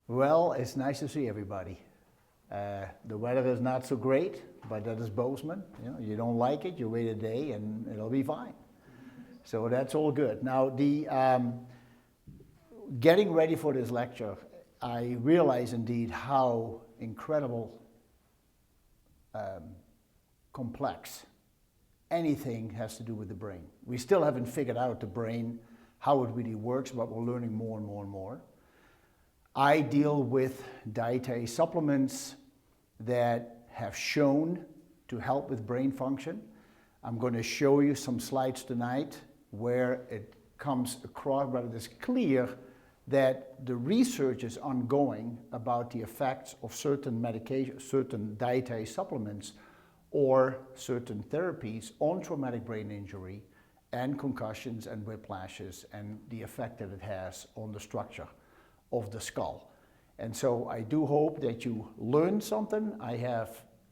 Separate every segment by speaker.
Speaker 1: Well, it's nice to see everybody. The weather is not so great, but that is Bozeman. You don't like it, you wait a day and it'll be fine. So that's all good. Now, getting ready for this lecture, I realize indeed how incredible complex anything has to do with the brain. We still haven't figured out the brain, how it really works, but we're learning more and more and more. I deal with dietary supplements that have shown to help with brain function. I'm going to show you some slides tonight where it comes across, but it is clear that the research is ongoing about the effects of certain medication, certain dietary supplements or certain therapies on traumatic brain injury and concussions and whiplashes and the effect that it has on the structure of the skull. And so I do hope that you learned something. I have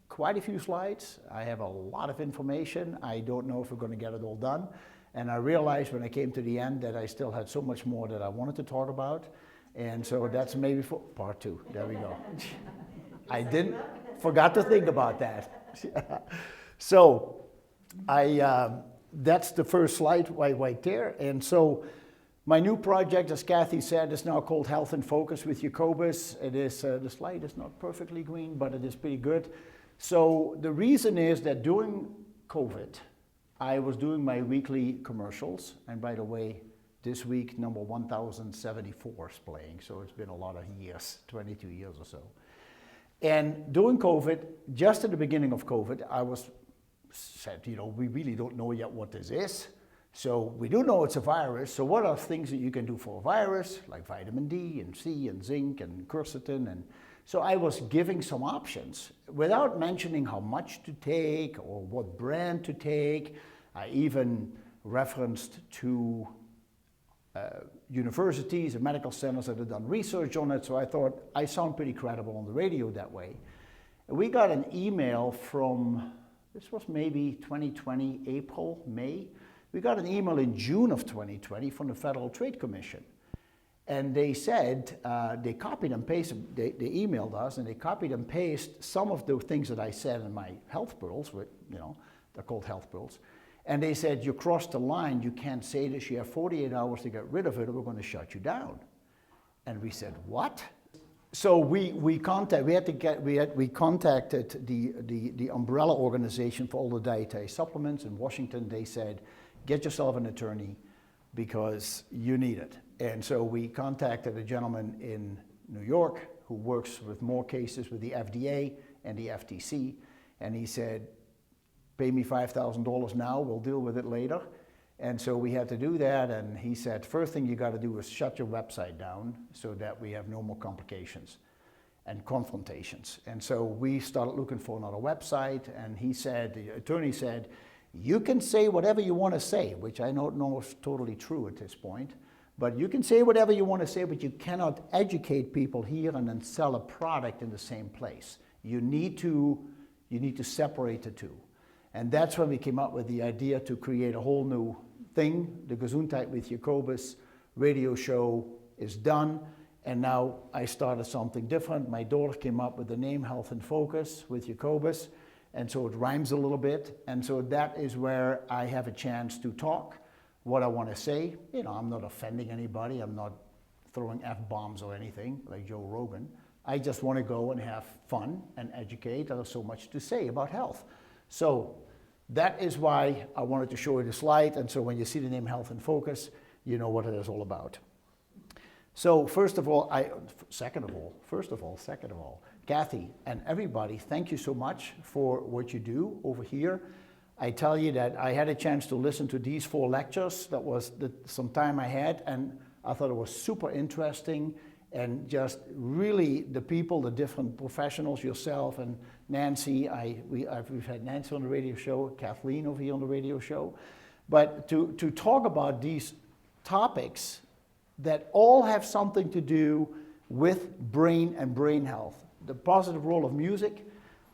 Speaker 1: quite a few slides. I have a lot of information. I don't know if we're going to get it all done. And I realized when I came to the end that I still had so much more that I wanted to talk about. And so that's maybe for part two. There we go. I forgot to think about that. So that's the first slide right there. And so my new project, as Kathy said, is now called Health in Focus with Jacobus. It is, the slide is not perfectly green, but it is pretty good. So the reason is that during COVID, I was doing my weekly commercials. And by the way, this week, number 1074 is playing. So it's been a lot of years, 22 years or so. And during COVID, just at the beginning of COVID, I said, we really don't know yet what this is. So we do know it's a virus, so what are things that you can do for a virus, like vitamin D and C and zinc and quercetin? And so I was giving some options without mentioning how much to take or what brand to take. I even referenced to universities and medical centers that had done research on it, so I thought I sound pretty credible on the radio that way. We got an email from, this was maybe 2020, April, May. We got an email in June of 2020 from the Federal Trade Commission. And they said, they copied and pasted, they emailed us and they copied and pasted some of the things that I said in my health pearls, they're called health pearls. And they said, you crossed the line, you can't say this, you have 48 hours to get rid of it or we're going to shut you down. And we said, what? So we contacted the umbrella organization for all the dietary supplements in Washington. They said, get yourself an attorney because you need it. And so we contacted a gentleman in New York who works with more cases with the FDA and the FTC. And he said, pay me $5,000 now, we'll deal with it later. And so we had to do that. And he said, first thing you got to do is shut your website down so that we have no more complications and confrontations. And so we started looking for another website. And he said, the attorney said, you can say whatever you want to say, which I don't know is totally true at this point, but you can say whatever you want to say, but you cannot educate people here and then sell a product in the same place. You need to separate the two. And that's when we came up with the idea to create a whole new thing. The Gesundheit with Jacobus radio show is done, and now I started something different. My daughter came up with the name Health in Focus with Jacobus. And so it rhymes a little bit. And so that is where I have a chance to talk what I want to say. I'm not offending anybody. I'm not throwing F-bombs or anything like Joe Rogan. I just want to go and have fun and educate. There's so much to say about health. So that is why I wanted to show you the slide. And so when you see the name Health in Focus, you know what it is all about. So second of all, Kathy and everybody, thank you so much for what you do over here. I tell you that I had a chance to listen to these 4 lectures. That was some time I had, and I thought it was super interesting. And just really the people, the different professionals, yourself and Nancy. We've had Nancy on the radio show, Kathleen over here on the radio show. But to talk about these topics that all have something to do with brain and brain health. The positive role of music.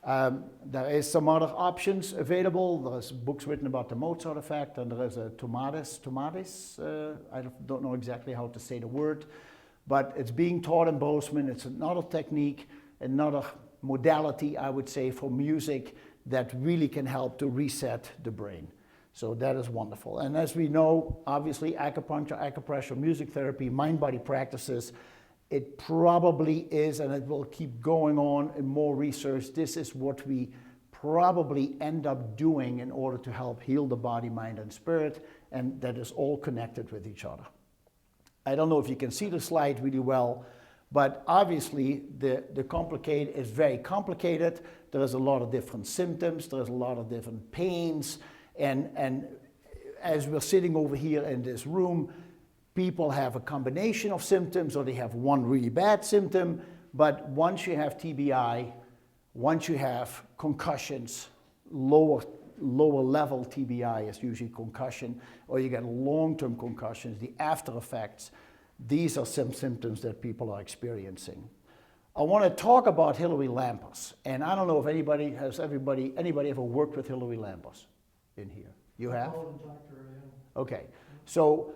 Speaker 1: There is some other options available. There's books written about the Mozart effect, and there is a tomatis, I don't know exactly how to say the word, but it's being taught in Bozeman. It's another technique, another modality, I would say, for music that really can help to reset the brain. So that is wonderful. And as we know, obviously, acupuncture, acupressure, music therapy, mind-body practices, it probably is, and it will keep going on in more research. This is what we probably end up doing in order to help heal the body, mind, and spirit, and that is all connected with each other. I don't know if you can see the slide really well, but obviously the complicated is very complicated. There is a lot of different symptoms, there's a lot of different pains, and as we're sitting over here in this room, people have a combination of symptoms, or they have one really bad symptom, but once you have TBI, once you have concussions, lower level TBI is usually concussion, or you get long-term concussions, the after effects, these are some symptoms that people are experiencing. I want to talk about Hilary Lampers, and I don't know if anybody ever worked with Hilary Lampers in here. You have? Okay, so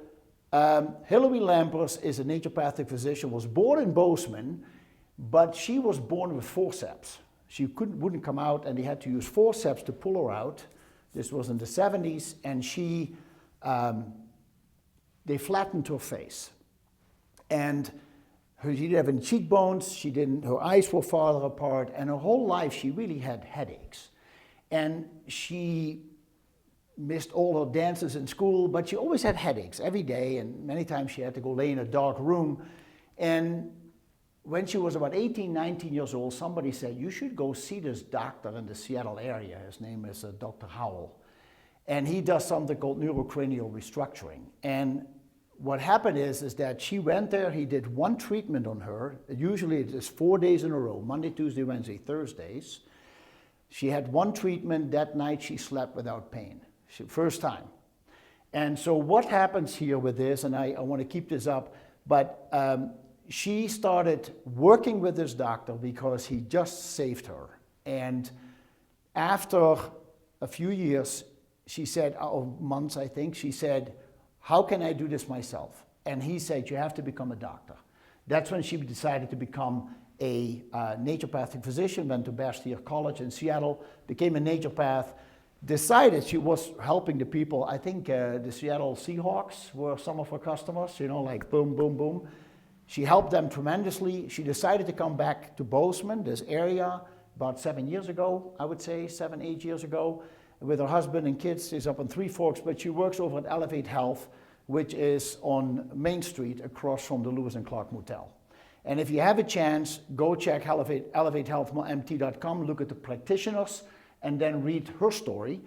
Speaker 1: Hilary Lampers is a naturopathic physician, was born in Bozeman, but she was born with forceps. She wouldn't come out, and they had to use forceps to pull her out. This was in the 70s, and they flattened her face. And she didn't have any cheekbones, her eyes were farther apart, and her whole life she really had headaches. And she missed all her dances in school, but she always had headaches every day, and many times she had to go lay in a dark room. And when she was about 18, 19 years old, somebody said, you should go see this doctor in the Seattle area. His name is Dr. Howell. And he does something called neurocranial restructuring. And what happened is that she went there, he did one treatment on her. Usually it is 4 days in a row, Monday, Tuesday, Wednesday, Thursdays. She had one treatment. That night she slept without pain, first time. And so what happens here with this, and I want to keep this up, but she started working with this doctor because he just saved her. And after a few years, she said, months I think, she said, how can I do this myself? And he said, you have to become a doctor. That's when she decided to become a naturopathic physician, went to Bastyr College in Seattle, became a naturopath, decided she was helping the people. I think the Seattle Seahawks were some of her customers, like boom, boom, boom. She helped them tremendously. She decided to come back to Bozeman, this area, about 7 years ago, I would say, 7, 8 years ago, with her husband and kids. She's up in Three Forks, but she works over at Elevate Health, which is on Main Street across from the Lewis and Clark Motel. And if you have a chance, go check elevatehealthmt.com, look at the practitioners, and then read her story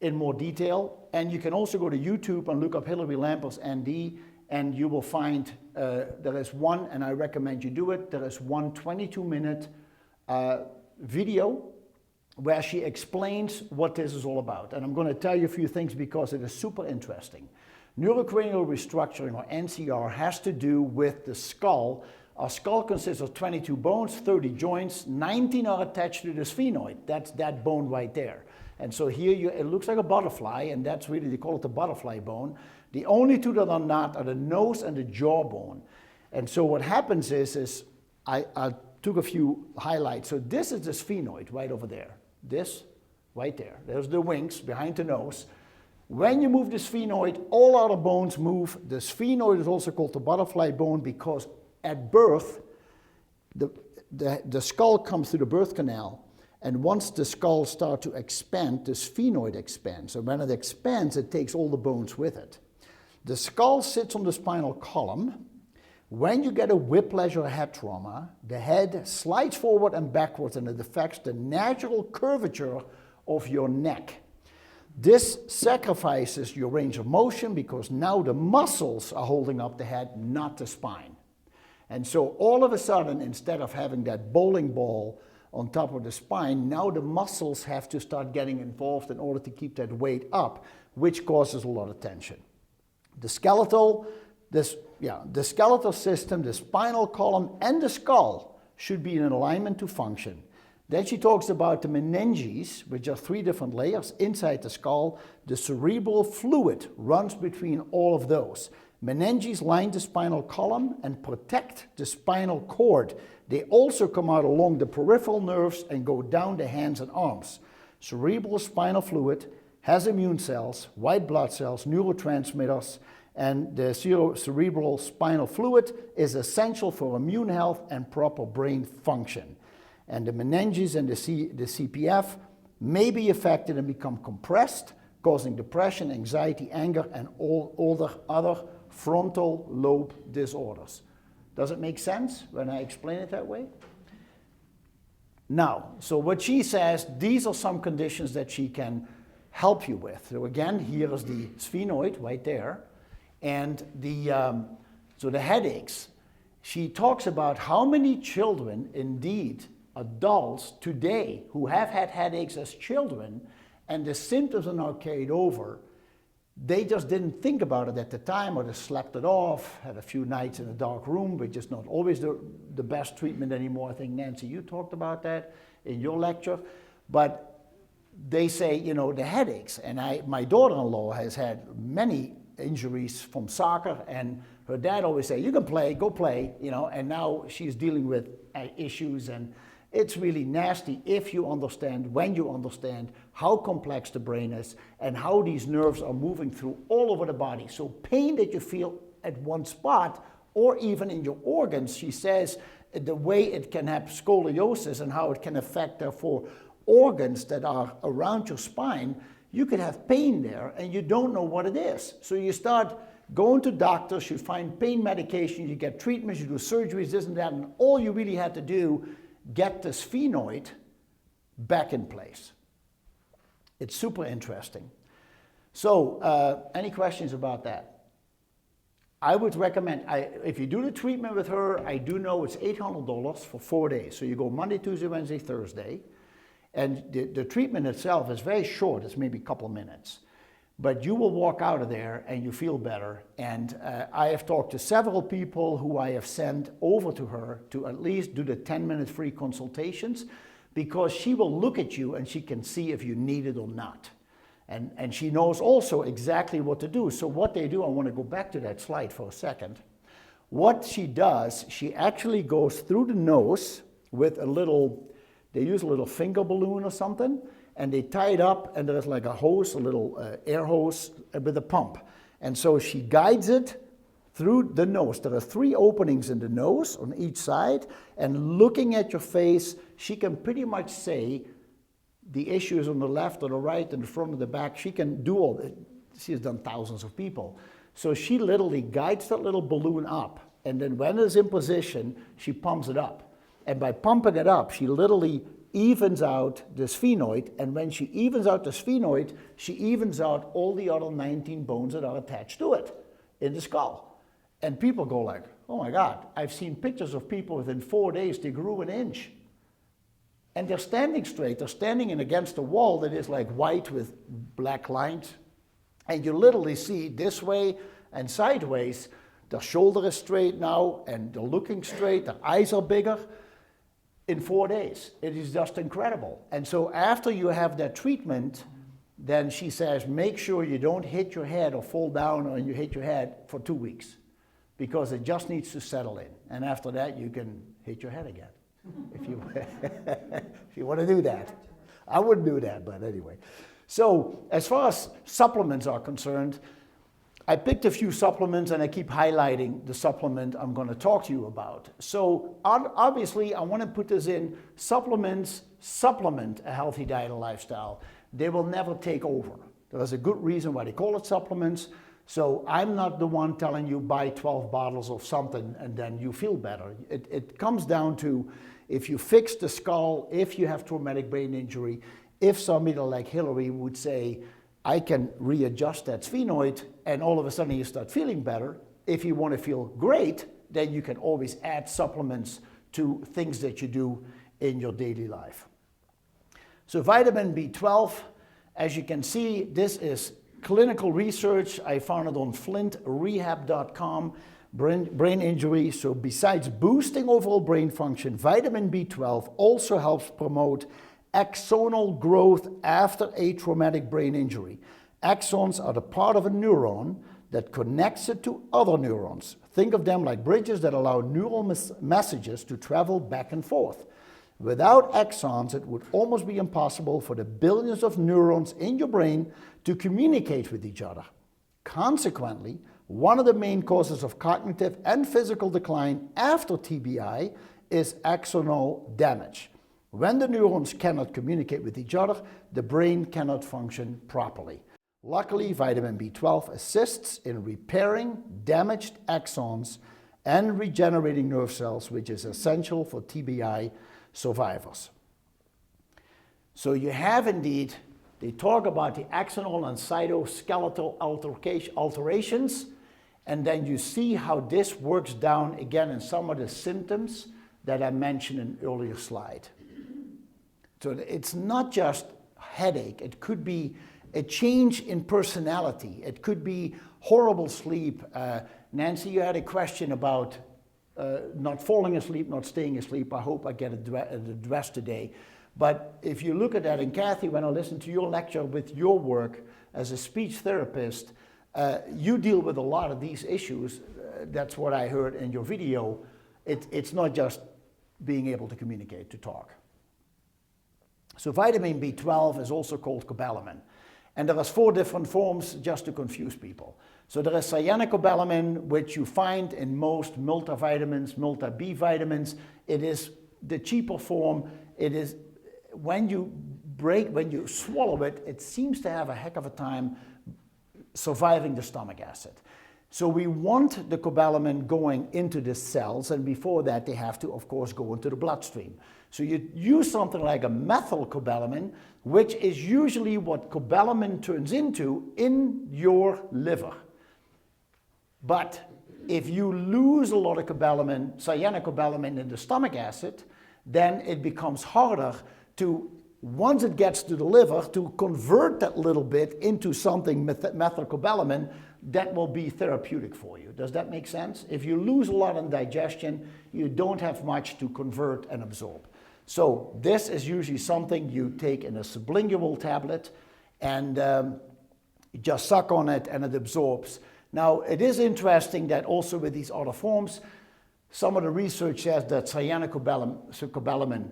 Speaker 1: in more detail. And you can also go to YouTube and look up Hilary Lampers ND, and you will find there is one, and I recommend you do it, there is one 22-minute video where she explains what this is all about. And I'm going to tell you a few things because it is super interesting. Neurocranial restructuring, or NCR, has to do with the skull. Our skull consists of 22 bones, 30 joints, 19 are attached to the sphenoid. That's that bone right there. And so here it looks like a butterfly, and that's really, they call it the butterfly bone. The only two that are not are the nose and the jawbone. And so what happens is I took a few highlights. So this is the sphenoid right over there. This right there. There's the wings behind the nose. When you move the sphenoid, all other bones move. The sphenoid is also called the butterfly bone because at birth, the skull comes through the birth canal, and once the skull starts to expand, the sphenoid expands. So when it expands, it takes all the bones with it. The skull sits on the spinal column. When you get a whiplash or a head trauma, the head slides forward and backwards, and it affects the natural curvature of your neck. This sacrifices your range of motion because now the muscles are holding up the head, not the spine. And so all of a sudden, instead of having that bowling ball on top of the spine, now the muscles have to start getting involved in order to keep that weight up, which causes a lot of tension. The skeletal system, the spinal column, and the skull should be in alignment to function. Then she talks about the meninges, which are 3 different layers inside the skull. The cerebral fluid runs between all of those. Meninges line the spinal column and protect the spinal cord. They also come out along the peripheral nerves and go down the hands and arms. Cerebral spinal fluid has immune cells, white blood cells, neurotransmitters, and the cerebral spinal fluid is essential for immune health and proper brain function. And the meninges and the CPF may be affected and become compressed, causing depression, anxiety, anger, and all other frontal lobe disorders. Does it make sense when I explain it that way? Now, so what she says, these are some conditions that she can help you with. So again, here is the sphenoid right there. And so the headaches. She talks about how many children, indeed, adults today who have had headaches as children, and the symptoms are now carried over. They just didn't think about it at the time, or they slept it off, had a few nights in a dark room, which is not always the best treatment anymore. I think, Nancy, you talked about that in your lecture. But they say, you know, the headaches, and my daughter-in-law has had many injuries from soccer, and her dad always say, you can play, go play, you know, and now she's dealing with issues, and it's really nasty if you understand, when you understand how complex the brain is and how these nerves are moving through all over the body. So pain that you feel at one spot or even in your organs, she says, the way it can have scoliosis and how it can affect, therefore, organs that are around your spine, you could have pain there and you don't know what it is. So you start going to doctors, you find pain medication, you get treatments, you do surgeries, this and that, and all you really had to do, get the sphenoid back in place. It's super interesting. So any questions about that? I would recommend, if you do the treatment with her, I do know it's $800 for 4 days. So you go Monday, Tuesday, Wednesday, Thursday. And the treatment itself is very short. It's maybe a couple of minutes. But you will walk out of there and you feel better. And I have talked to several people who I have sent over to her to at least do the 10-minute free consultations, because she will look at you and she can see if you need it or not. And she knows also exactly what to do. So what they do, I want to go back to that slide for a second. What she does, she actually goes through the nose with a little, they use a little finger balloon or something, and they tie it up, and there's like a hose, a little air hose with a pump. And so she guides it through the nose. There are 3 openings in the nose on each side, and looking at your face, she can pretty much say the issues on the left or the right and the front or the back. She can do all that. She has done thousands of people. So she literally guides that little balloon up, and then when it's in position, she pumps it up. And by pumping it up, she literally evens out the sphenoid, and when she evens out the sphenoid, she evens out all the other 19 bones that are attached to it in the skull. And people go like, oh my God, I've seen pictures of people within 4 days, they grew an inch. And they're standing straight, they're standing in against a wall that is like white with black lines. And you literally see this way and sideways, their shoulder is straight now, and they're looking straight, their eyes are bigger. In 4 days. It is just incredible. And so after you have that treatment, then she says, make sure you don't hit your head or fall down or you hit your head for 2 weeks, because it just needs to settle in. And after that, you can hit your head again, if you want to do that. I wouldn't do that, but anyway. So as far as supplements are concerned, I picked a few supplements, and I keep highlighting the supplement I'm going to talk to you about. So obviously, I want to put this in. Supplements supplement a healthy diet and lifestyle. They will never take over. There's a good reason why they call it supplements. So I'm not the one telling you buy 12 bottles of something and then you feel better. It comes down to, if you fix the skull, if you have traumatic brain injury, if somebody like Hillary would say, I can readjust that sphenoid, and all of a sudden you start feeling better. If you want to feel great, then you can always add supplements to things that you do in your daily life. So vitamin B12, as you can see, this is clinical research. I found it on flintrehab.com, brain injury. So besides boosting overall brain function, vitamin B12 also helps promote axonal growth after a traumatic brain injury. Axons are the part of a neuron that connects it to other neurons. Think of them like bridges that allow neural messages to travel back and forth. Without axons, it would almost be impossible for the billions of neurons in your brain to communicate with each other. Consequently, one of the main causes of cognitive and physical decline after TBI is axonal damage. When the neurons cannot communicate with each other, the brain cannot function properly. Luckily, vitamin B12 assists in repairing damaged axons and regenerating nerve cells, which is essential for TBI survivors. So you have indeed, they talk about the axonal and cytoskeletal alterations, and then you see how this works down again in some of the symptoms that I mentioned in an earlier slide. So it's not just headache, it could be a change in personality, it could be horrible sleep. Nancy, you had a question about not falling asleep, not staying asleep. I hope I get it addressed today. But if you look at that, and Kathy, when I listen to your lecture with your work as a speech therapist, you deal with a lot of these issues. That's what I heard in your video. It's not just being able to communicate, to talk. So vitamin B12 is also called cobalamin. And there are 4 different forms just to confuse people. So there is cyanocobalamin, which you find in most multivitamins, multi-B vitamins. It is the cheaper form. It is, when you swallow it, it seems to have a heck of a time surviving the stomach acid. So we want the cobalamin going into the cells, and before that they have to, of course, go into the bloodstream. So you use something like a methylcobalamin, which is usually what cobalamin turns into in your liver. But if you lose a lot of cobalamin, cyanocobalamin in the stomach acid, then it becomes harder to, once it gets to the liver, to convert that little bit into something methylcobalamin that will be therapeutic for you. Does that make sense? If you lose a lot in digestion, you don't have much to convert and absorb. So this is usually something you take in a sublingual tablet and you just suck on it and it absorbs. Now, it is interesting that also with these other forms, some of the research says that cyanocobalamin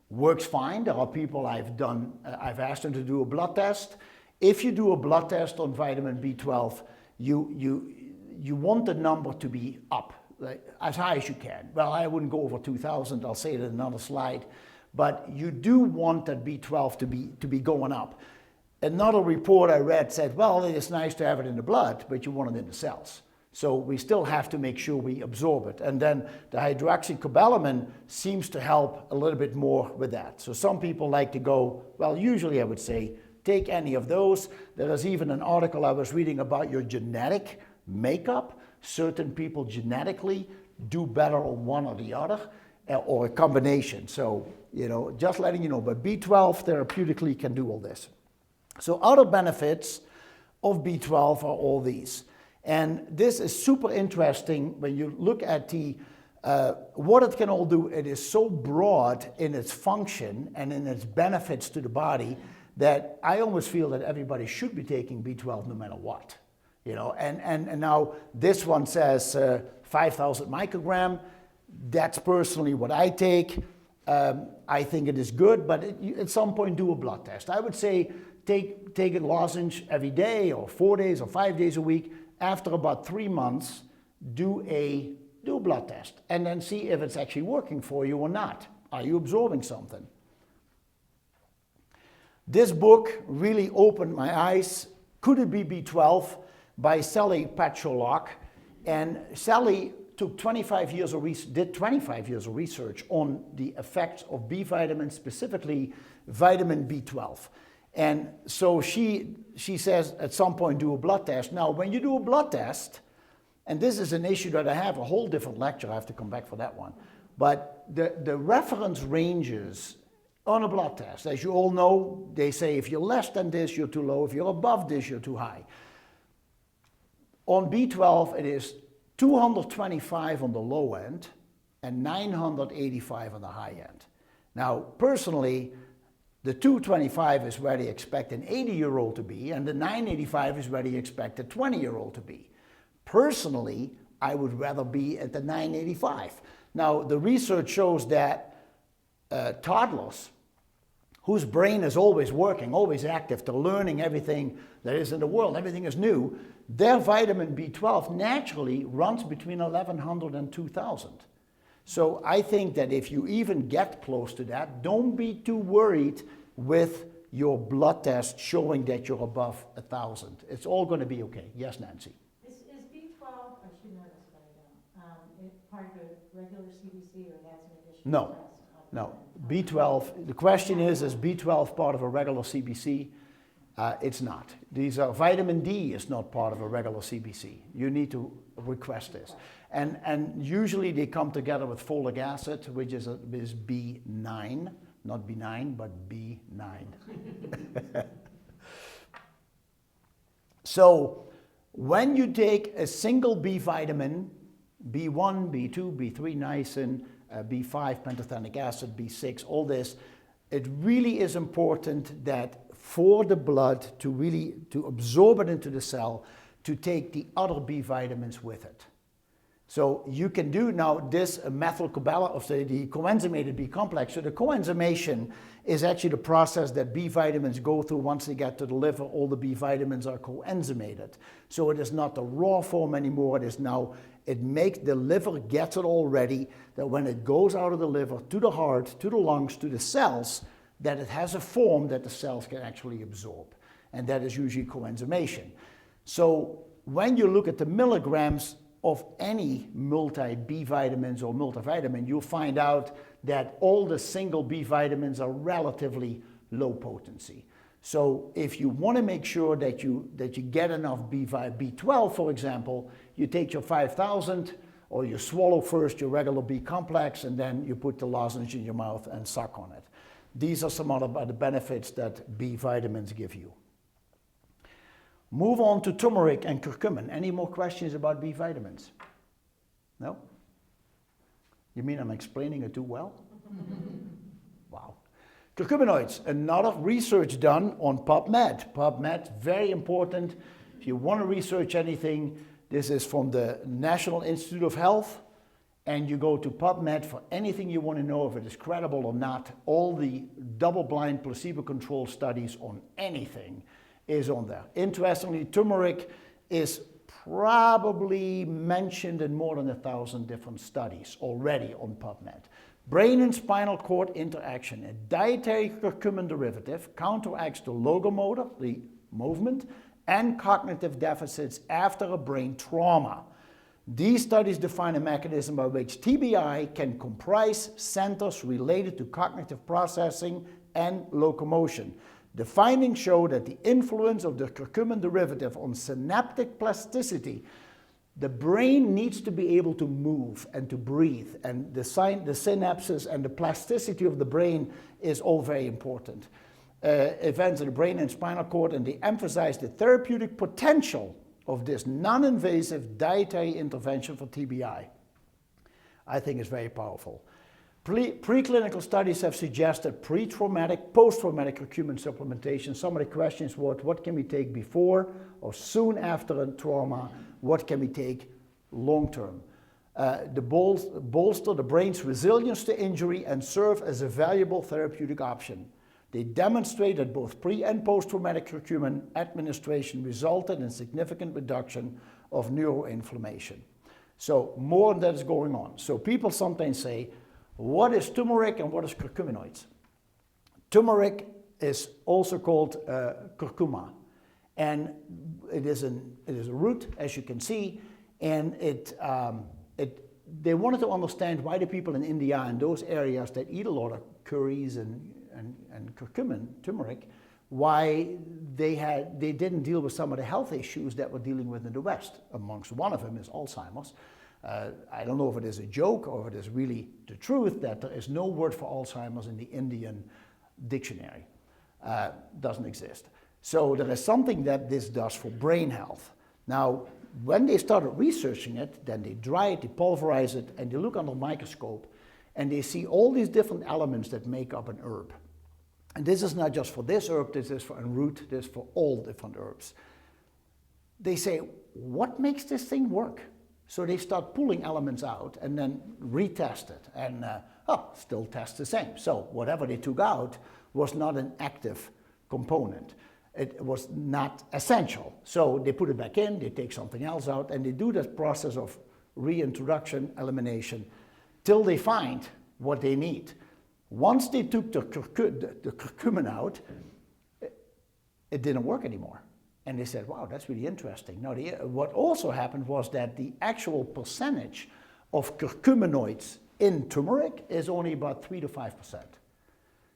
Speaker 1: works fine. There are people I've asked them to do a blood test. If you do a blood test on vitamin B12, you want the number to be up, like, as high as you can. Well, I wouldn't go over 2,000, I'll say it in another slide, but you do want that B12 to be going up. Another report I read said, well, it is nice to have it in the blood, but you want it in the cells. So we still have to make sure we absorb it. And then the hydroxycobalamin seems to help a little bit more with that. So some people like to go, well, usually I would say, take any of those. There is even an article I was reading about your genetic makeup. Certain people genetically do better on one or the other, or a combination. So, just letting you know, but B12 therapeutically can do all this. So other benefits of B12 are all these. And this is super interesting when you look at what it can all do. It is so broad in its function and in its benefits to the body that I almost feel that everybody should be taking B12 no matter what. And now this one says 5,000 microgram. That's personally what I take. I think it is good, but at some point do a blood test. I would say take a lozenge every day or 4 days or 5 days a week. After about 3 months, do a blood test and then see if it's actually working for you or not. Are you absorbing something? This book really opened my eyes. Could it be B12? By Sally Patcholock. And Sally did 25 years of research on the effects of B vitamins, specifically vitamin B12. And so she says at some point do a blood test. Now, when you do a blood test, and this is an issue that I have a whole different lecture, I have to come back for that one, but the reference ranges on a blood test, as you all know, they say if you're less than this, you're too low. If you're above this, you're too high. On B12, it is 225 on the low end and 985 on the high end. Now, personally, the 225 is where they expect an 80-year-old to be, and the 985 is where they expect a 20-year-old to be. Personally, I would rather be at the 985. Now, the research shows that toddlers whose brain is always working, always active, they're learning everything that is in the world, everything is new, their vitamin B12 naturally runs between 1100 and 2000. So I think that if you even get close to that, don't be too worried with your blood test showing that you're above 1000. It's all going to be okay. Yes, Nancy?
Speaker 2: Is B12, I should know this, but I don't, part of a regular CBC, or that's an additional
Speaker 1: No.
Speaker 2: test?
Speaker 1: No, B12, the question is B12 part of a regular CBC? It's not. Vitamin D is not part of a regular CBC. You need to request this. And usually they come together with folic acid, which is B9, not B9, but B9. So when you take a single B vitamin, B1, B2, B3 niacin, B5 pantothenic acid, B6, all this, it really is important that for the blood to absorb it into the cell, to take the other B vitamins with it. So you can do now this methylcobalamin of the coenzymated B complex. So the coenzymation is actually the process that B vitamins go through. Once they get to the liver, all the B vitamins are coenzymated. So it is not the raw form anymore. It is now, it makes the liver gets it all ready, that when it goes out of the liver to the heart, to the lungs, to the cells, that it has a form that the cells can actually absorb. And that is usually coenzymation. So when you look at the milligrams of any multi-B vitamins or multivitamin, you'll find out that all the single B vitamins are relatively low potency. So if you want to make sure that you get enough B12, for example, you take your 5000, or you swallow first your regular B complex, and then you put the lozenge in your mouth and suck on it. These are some other benefits that B vitamins give you. Move on to turmeric and curcumin. Any more questions about B vitamins? No? You mean I'm explaining it too well? Wow. Curcuminoids, another research done on PubMed. PubMed, very important. If you want to research anything, this is from the National Institute of Health, and you go to PubMed for anything you want to know if it is credible or not. All the double-blind placebo-controlled studies on anything is on there. Interestingly, turmeric is probably mentioned in more than 1,000 different studies already on PubMed. Brain and spinal cord interaction. A dietary curcumin derivative counteracts the locomotor, the movement, and cognitive deficits after a brain trauma. These studies define a mechanism by which TBI can comprise centers related to cognitive processing and locomotion. The findings show that the influence of the curcumin derivative on synaptic plasticity, the brain needs to be able to move and to breathe, and the synapses and the plasticity of the brain is all very important. Events in the brain and spinal cord, and they emphasize the therapeutic potential of this non-invasive dietary intervention for TBI. I think it's very powerful. Preclinical studies have suggested pre-traumatic, post-traumatic curcumin supplementation. Some of the questions were, what can we take before or soon after a trauma? What can we take long-term? To bolster the brain's resilience to injury and serve as a valuable therapeutic option. They demonstrate that both pre- and post-traumatic curcumin administration resulted in significant reduction of neuroinflammation. So more of that is going on. So people sometimes say, what is turmeric and what is curcuminoids? Turmeric is also called curcuma, and it is a root, as you can see, and they wanted to understand why the people in India and those areas that eat a lot of curries and curcumin, turmeric, why they didn't deal with some of the health issues that we're dealing with in the West. Amongst one of them is Alzheimer's. I don't know if it is a joke or if it is really the truth that there is no word for Alzheimer's in the Indian dictionary. Doesn't exist. So there is something that this does for brain health. Now, when they started researching it, then they dry it, they pulverize it, and they look under a microscope, and they see all these different elements that make up an herb. And this is not just for this herb, this is for a root, this is for all different herbs. They say, what makes this thing work? So they start pulling elements out and then retest it, and still test the same. So whatever they took out was not an active component. It was not essential. So they put it back in, they take something else out, and they do this process of reintroduction, elimination, till they find what they need. Once they took the curcumin out, it didn't work anymore. And they said, wow, that's really interesting. Now, what also happened was that the actual percentage of curcuminoids in turmeric is only about 3 to 5%.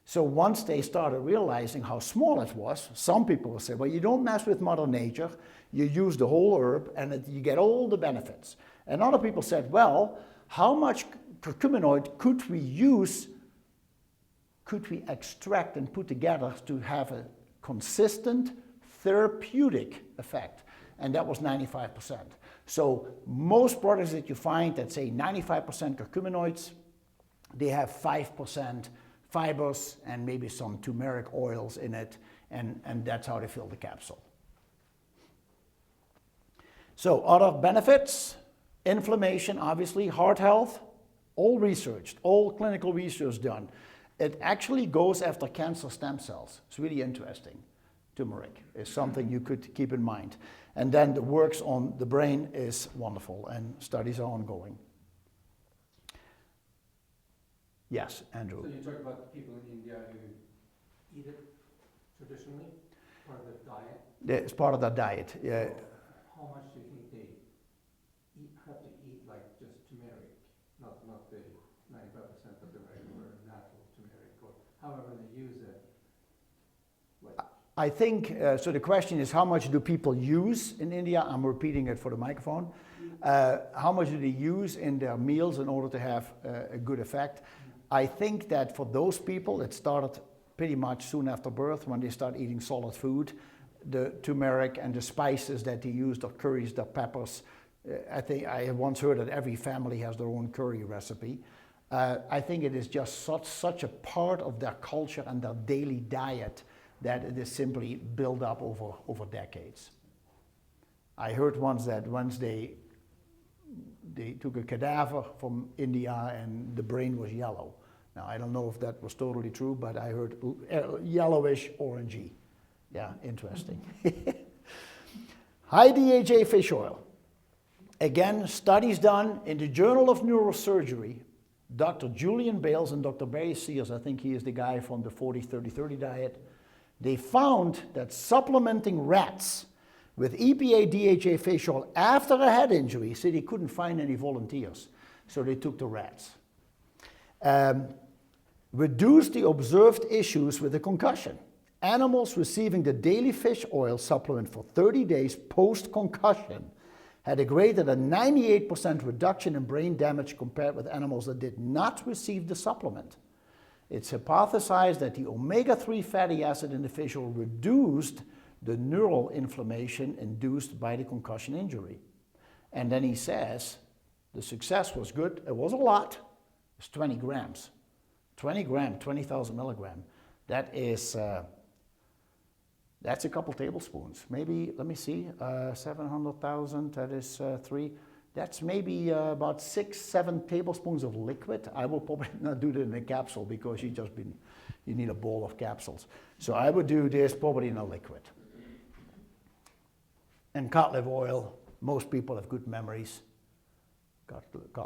Speaker 1: So once they started realizing how small it was, some people will say, well, you don't mess with Mother Nature, you use the whole herb and you get all the benefits. And other people said, well, how much curcuminoid could we use, could we extract and put together to have a consistent therapeutic effect? And that was 95%. So most products that you find that say 95% curcuminoids, they have 5% fibers and maybe some turmeric oils in it, and that's how they fill the capsule. So other benefits, inflammation, obviously, heart health, all researched, all clinical research done. It actually goes after cancer stem cells. It's really interesting. Turmeric is something you could keep in mind. And then the works on the brain is wonderful, and studies are ongoing. Yes, Andrew.
Speaker 3: So you talk about people in India who eat it traditionally, part of their diet.
Speaker 1: Yeah, it's part of their diet. Yeah.
Speaker 3: How much do you think they have to eat, like just turmeric, not the 95% of the regular natural turmeric, or however they use it?
Speaker 1: I think, so the question is, how much do people use in India? I'm repeating it for the microphone. How much do they use in their meals in order to have a good effect? I think that for those people, it started pretty much soon after birth when they start eating solid food. The turmeric and the spices that they use, the curries, the peppers. I think I have once heard that every family has their own curry recipe. I think it is just such a part of their culture and their daily diet that it is simply built up over decades. I heard once that once they took a cadaver from India and the brain was yellow. Now, I don't know if that was totally true, but I heard yellowish, orangey. Yeah, interesting. High DHA fish oil. Again, studies done in the Journal of Neurosurgery. Dr. Julian Bales and Dr. Barry Sears, I think he is the guy from the 40-30-30 diet, they found that supplementing rats with EPA DHA fish oil after a head injury, see, they couldn't find any volunteers, so they took the rats. Reduced the observed issues with the concussion. Animals receiving the daily fish oil supplement for 30 days post-concussion had a greater than 98% reduction in brain damage compared with animals that did not receive the supplement. It's hypothesized that the omega-3 fatty acid in the fish oil reduced the neural inflammation induced by the concussion injury. And then he says the success was good. It was a lot. It's 20 grams. 20 grams, 20,000 milligrams. That is, that's a couple tablespoons. Maybe, let me see, 700,000, that is 3. That's maybe about 6-7 tablespoons of liquid. I will probably not do that in a capsule because you need a bowl of capsules. So I would do this probably in a liquid. And cod liver oil, most people have good memories. Cod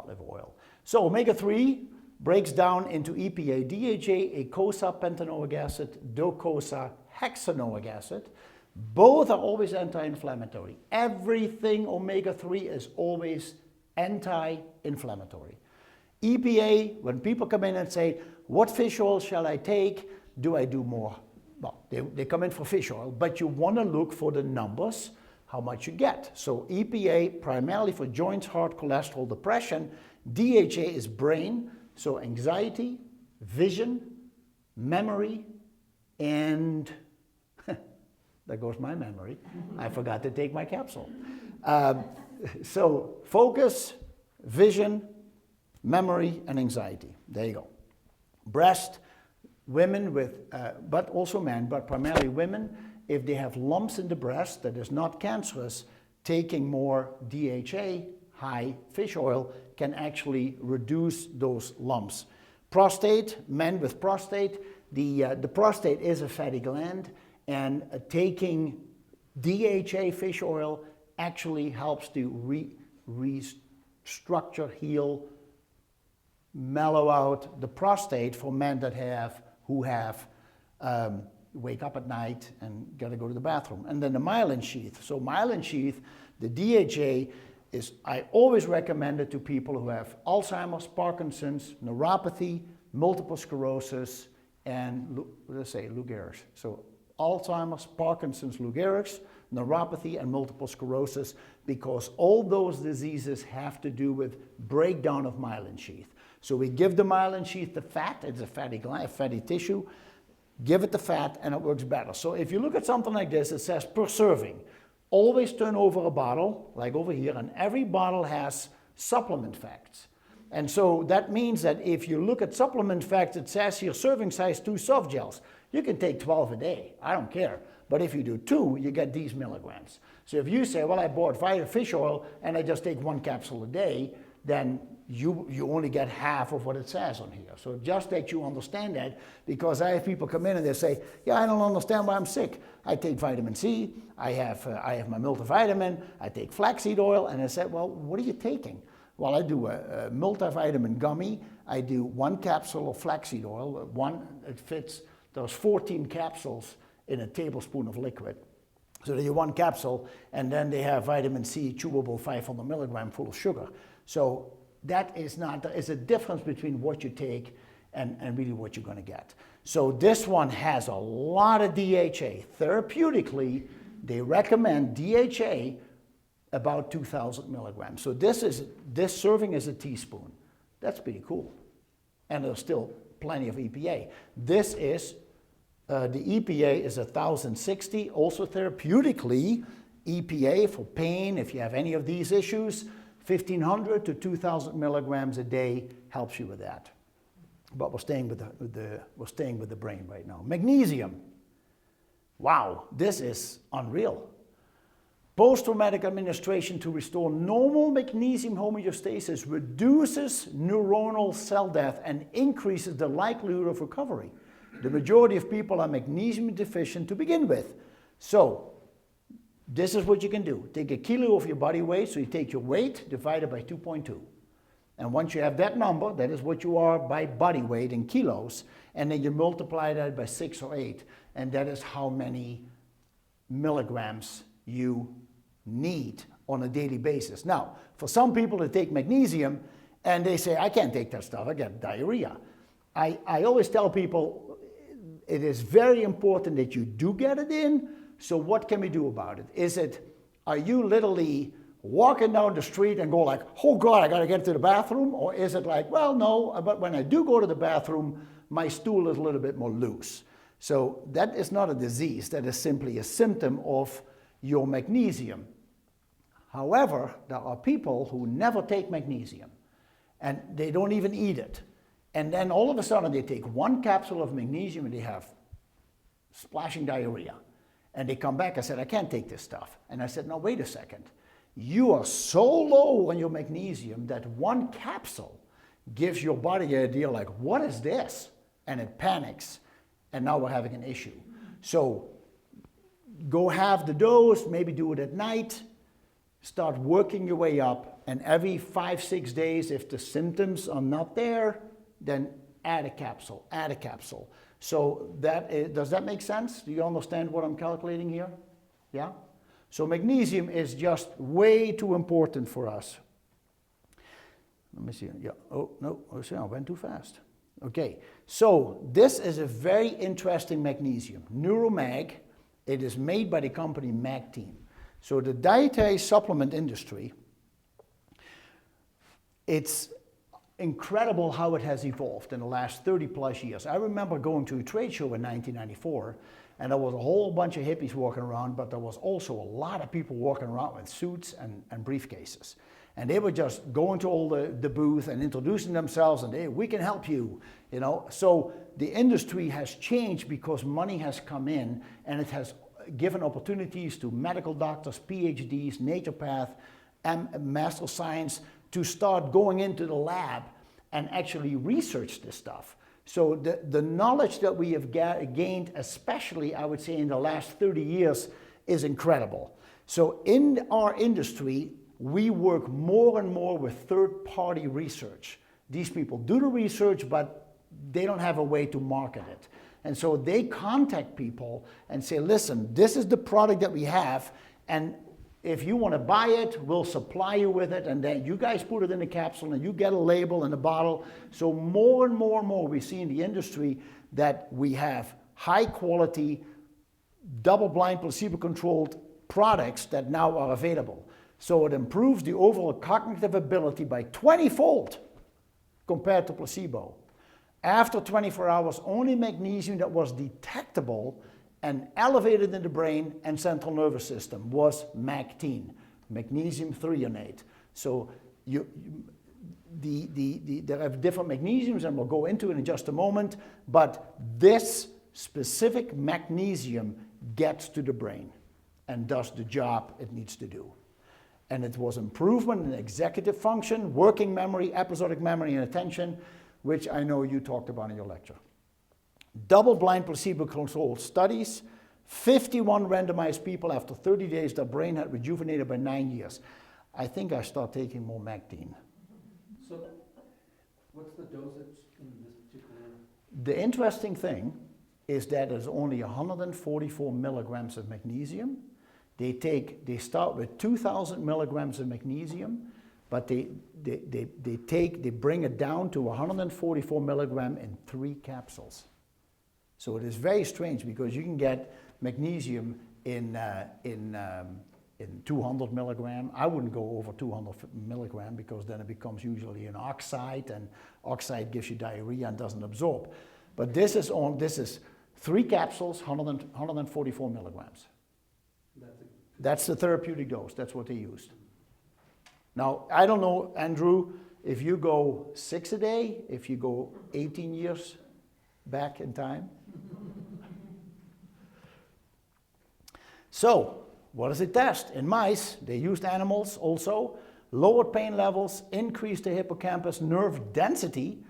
Speaker 1: liver oil. So omega-3 breaks down into EPA, DHA, eicosa pentanoic acid, docosahexanoic acid. Both are always anti-inflammatory. Everything omega-3 is always anti-inflammatory. EPA, when people come in and say, what fish oil shall I take? Do I do more? Well, they come in for fish oil, but you want to look for the numbers, how much you get. So EPA, primarily for joints, heart, cholesterol, depression. DHA is brain, so anxiety, vision, memory, and there goes my memory. I forgot to take my capsule. So focus, vision, memory, and anxiety. There you go. Breast, women with, but also men, but primarily women, if they have lumps in the breast that is not cancerous, taking more DHA, high fish oil, can actually reduce those lumps. Prostate, men with prostate, the prostate is a fatty gland, and taking DHA fish oil actually helps to restructure, heal, mellow out the prostate for men who wake up at night and got to go to the bathroom. And then the myelin sheath. So myelin sheath, the DHA is, I always recommend it to people who have Alzheimer's, Parkinson's, neuropathy, multiple sclerosis, and let's say Lou Gehrig's. So Alzheimer's, Parkinson's, Lou Gehrig's, neuropathy, and multiple sclerosis, because all those diseases have to do with breakdown of myelin sheath. So we give the myelin sheath the fat, it's a fatty gland, fatty tissue, give it the fat and it works better. So if you look at something like this, it says per serving. Always turn over a bottle, like over here, and every bottle has supplement facts. And so that means that if you look at supplement facts, it says here serving size 2 soft gels. You can take 12 a day, I don't care. But if you do 2, you get these milligrams. So if you say, well, I bought fish oil and I just take 1 capsule a day, then you only get half of what it says on here. So just that you understand that, because I have people come in and they say, yeah, I don't understand why I'm sick. I take vitamin C, I have my multivitamin, I take flaxseed oil, and I said, well, what are you taking? Well, I do a multivitamin gummy, I do 1 capsule of flaxseed oil, it fits, there's 14 capsules in a tablespoon of liquid. So they do 1 capsule, and then they have vitamin C, chewable 500 milligram full of sugar. So that is not, there is a difference between what you take and really what you're going to get. So this one has a lot of DHA. Therapeutically, they recommend DHA about 2,000 milligrams. So this serving is a teaspoon. That's pretty cool. And there's still plenty of EPA. This is, the EPA is 1,060. Also therapeutically, EPA for pain, if you have any of these issues, 1,500 to 2,000 milligrams a day helps you with that. But we're staying with the brain right now. Magnesium. Wow, this is unreal. Post-traumatic administration to restore normal magnesium homeostasis reduces neuronal cell death and increases the likelihood of recovery. The majority of people are magnesium deficient to begin with. So, this is what you can do. Take a kilo of your body weight, so you take your weight, divide it by 2.2. And once you have that number, that is what you are by body weight in kilos, and then you multiply that by 6 or 8, and that is how many milligrams you need on a daily basis. Now, for some people that take magnesium, and they say, I can't take that stuff, I get diarrhea. I always tell people, it is very important that you do get it in. So what can we do about it? Are you literally walking down the street and go like, oh God, I gotta get to the bathroom? Or is it like, well, no, but when I do go to the bathroom, my stool is a little bit more loose. So that is not a disease, that is simply a symptom of your magnesium. However, there are people who never take magnesium and they don't even eat it. And then all of a sudden they take 1 capsule of magnesium and they have splashing diarrhea. And they come back, I said, I can't take this stuff. And I said, no, wait a second. You are so low on your magnesium that 1 capsule gives your body the idea like, what is this? And it panics. And now we're having an issue. So go have the dose, maybe do it at night, start working your way up. And every 5-6 days, if the symptoms are not there, then add a capsule, add a capsule. So does that make sense? Do you understand what I'm calculating here? Yeah? So magnesium is just way too important for us. Let me see. Yeah. Oh, no. Oh, see, I went too fast. Okay. So this is a very interesting magnesium. Neuromag. It is made by the company Mag Team. So the dietary supplement industry, it's incredible how it has evolved in the last 30 plus years. I remember going to a trade show in 1994, and there was a whole bunch of hippies walking around, but there was also a lot of people walking around with suits and briefcases. And they were just going to all the booth and introducing themselves and, hey, we can help you, you know. So the industry has changed because money has come in, and it has given opportunities to medical doctors, PhDs, naturopath, and Master of Science to start going into the lab and actually research this stuff. So the knowledge that we have gained, especially I would say in the last 30 years, is incredible. So in our industry, we work more and more with third-party research. These people do the research, but they don't have a way to market it. And so they contact people and say, listen, this is the product that we have, and if you want to buy it, we'll supply you with it, and then you guys put it in a capsule and you get a label and a bottle. So more and more and more we see in the industry that we have high quality, double-blind, placebo-controlled products that now are available. So it improves the overall cognitive ability by 20-fold compared to placebo. After 24 hours, only magnesium that was detectable and elevated in the brain and central nervous system was MAC-10, magnesium threonate. So there are different magnesiums, and we'll go into it in just a moment, but this specific magnesium gets to the brain and does the job it needs to do. And it was improvement in executive function, working memory, episodic memory, and attention, which I know you talked about in your lecture. Double-blind placebo-controlled studies, 51 randomized people after 30 days, their brain had rejuvenated by 9 years. I think I start taking more MAC-10.
Speaker 3: So what's the dosage in this particular?
Speaker 1: The interesting thing is that there's only 144 milligrams of magnesium. They start with 2,000 milligrams of magnesium, but they bring it down to 144 milligram in 3 capsules. So it is very strange because you can get magnesium in 200 milligram. I wouldn't go over 200 milligram because then it becomes usually an oxide, and oxide gives you diarrhea and doesn't absorb. But this is 3 capsules, 144 milligrams. That's the therapeutic dose. That's what they used. Now, I don't know, Andrew, if you go 6 a day, if you go 18 years back in time. So, what does it test? In mice, they used animals also, lowered pain levels, increased the hippocampus nerve density,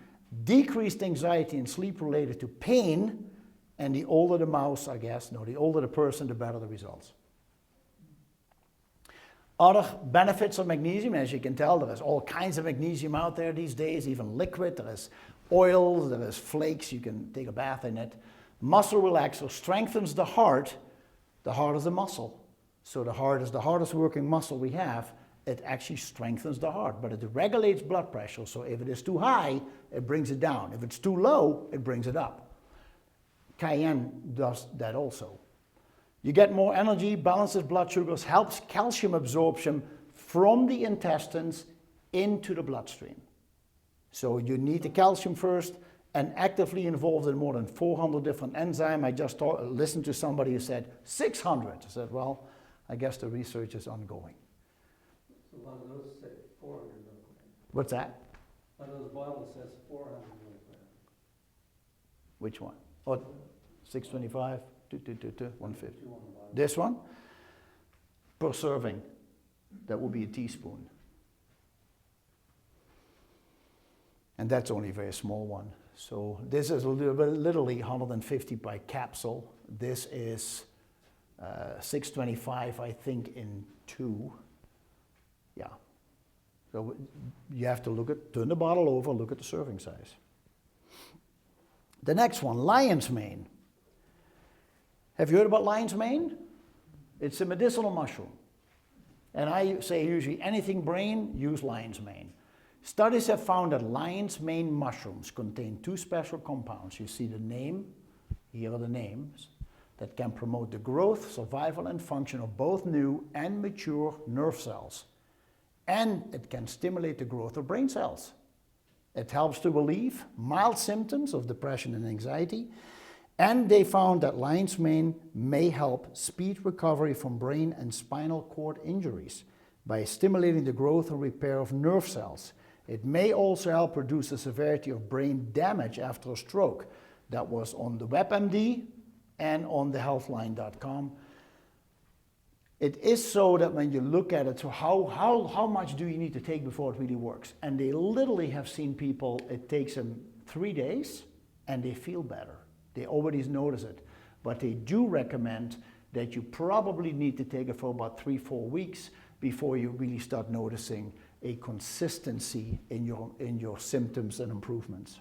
Speaker 1: decreased anxiety and sleep related to pain, and the older the mouse, the older the person, the better the results. Other benefits of magnesium, as you can tell, there is all kinds of magnesium out there these days, even liquid, there is oil, there is flakes, you can take a bath in it. Muscle relaxer strengthens the heart. The heart is a muscle. So the heart is the hardest working muscle we have. It actually strengthens the heart, but it regulates blood pressure. So if it is too high, it brings it down. If it's too low, it brings it up. Cayenne does that also. You get more energy, balances blood sugars, helps calcium absorption from the intestines into the bloodstream. So you need the calcium first, and actively involved in more than 400 different enzymes. I just listened to somebody who said 600. I said, well, I guess the research is ongoing.
Speaker 3: So one of those say 400 milligrams.
Speaker 1: What's that?
Speaker 3: One of those bottles says 400 milligrams.
Speaker 1: Which one? Oh, 625, 150. This one? Per serving. That would be a teaspoon. And that's only a very small one. So this is literally 150 by capsule. This is 625, I think, in 2. Yeah. So you have to turn the bottle over, look at the serving size. The next one, lion's mane. Have you heard about lion's mane? It's a medicinal mushroom. And I say usually anything brain, use lion's mane. Studies have found that lion's mane mushrooms contain 2 special compounds. You see the name, here are the names, that can promote the growth, survival, and function of both new and mature nerve cells. And it can stimulate the growth of brain cells. It helps to relieve mild symptoms of depression and anxiety. And they found that lion's mane may help speed recovery from brain and spinal cord injuries by stimulating the growth and repair of nerve cells. It may also help reduce the severity of brain damage after a stroke. That was on the WebMD and on the healthline.com. It is so that when you look at it, so how much do you need to take before it really works? And they literally have seen people, it takes them 3 days and they feel better. They already notice it. But they do recommend that you probably need to take it for about 3-4 weeks before you really start noticing a consistency in your symptoms and improvements.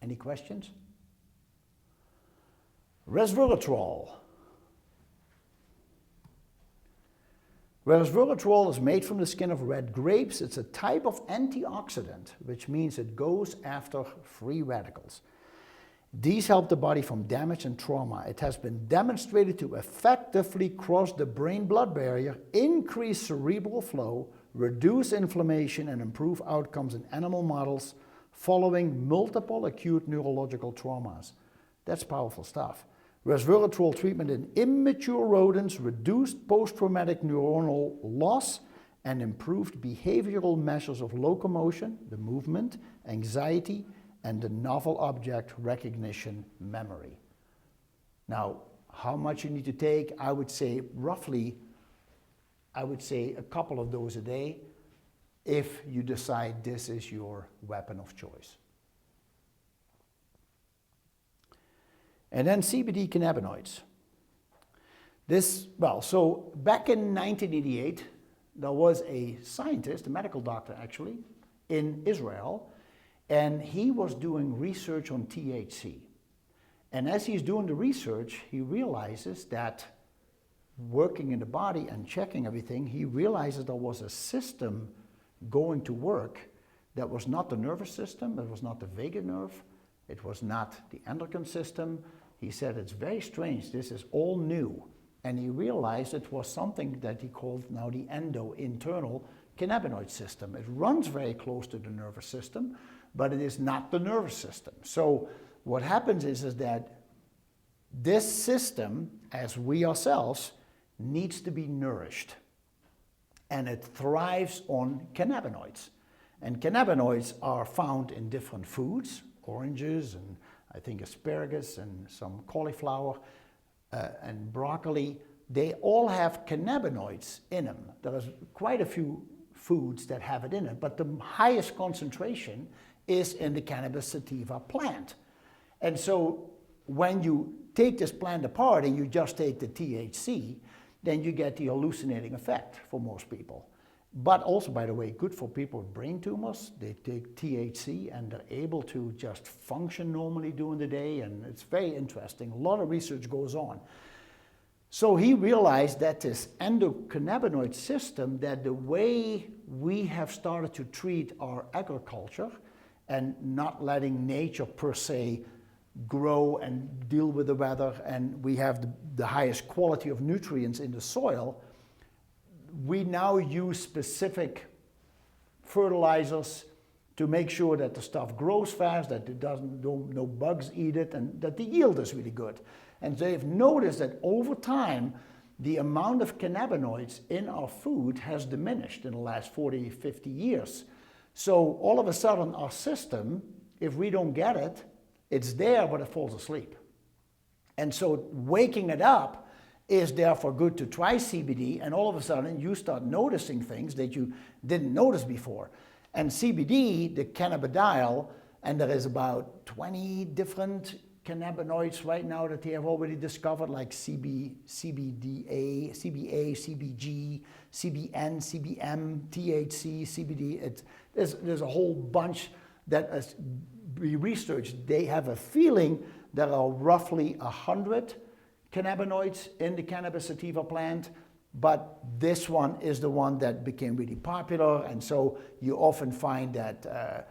Speaker 1: Any questions? Resveratrol. Resveratrol is made from the skin of red grapes. It's a type of antioxidant, which means it goes after free radicals. These help the body from damage and trauma. It has been demonstrated to effectively cross the brain-blood barrier, increase cerebral flow, reduce inflammation, and improve outcomes in animal models following multiple acute neurological traumas. That's powerful stuff. Resveratrol treatment in immature rodents reduced post-traumatic neuronal loss and improved behavioral measures of locomotion, the movement, anxiety, and the novel object recognition memory. Now, how much you need to take? I would say roughly, a couple of those a day if you decide this is your weapon of choice. And then CBD cannabinoids. So back in 1988, there was a scientist, a medical doctor actually, in Israel, and he was doing research on THC. And as he's doing the research, he realizes that working in the body and checking everything, he realizes there was a system going to work that was not the nervous system, it was not the vagus nerve, it was not the endocrine system. He said, it's very strange, this is all new. And he realized it was something that he called now the endo-internal cannabinoid system. It runs very close to the nervous system, but it is not the nervous system. So what happens is that this system, as we ourselves, needs to be nourished. And it thrives on cannabinoids. And cannabinoids are found in different foods, oranges and I think asparagus and some cauliflower and broccoli. They all have cannabinoids in them. There is quite a few foods that have it in it, but the highest concentration is in the cannabis sativa plant. And so when you take this plant apart and you just take the THC, then you get the hallucinating effect for most people. But also, by the way, good for people with brain tumors. They take THC and they're able to just function normally during the day, and it's very interesting. A lot of research goes on. So he realized that this endocannabinoid system, that the way we have started to treat our agriculture and not letting nature per se grow and deal with the weather, and we have the highest quality of nutrients in the soil, we now use specific fertilizers to make sure that the stuff grows fast, that it no bugs eat it, and that the yield is really good. And they've noticed that over time, the amount of cannabinoids in our food has diminished in the last 40, 50 years. So all of a sudden, our system, if we don't get it, it's there, but it falls asleep. And so waking it up is therefore good to try CBD, and all of a sudden you start noticing things that you didn't notice before. And CBD, the cannabidiol, and there is about 20 different cannabinoids right now that they have already discovered, like CBDA, CBA, CBG, CBN, CBM, THC, CBD. There's a whole bunch that as we researched. They have a feeling there are roughly 100 cannabinoids in the cannabis sativa plant, but this one is the one that became really popular, and so you often find that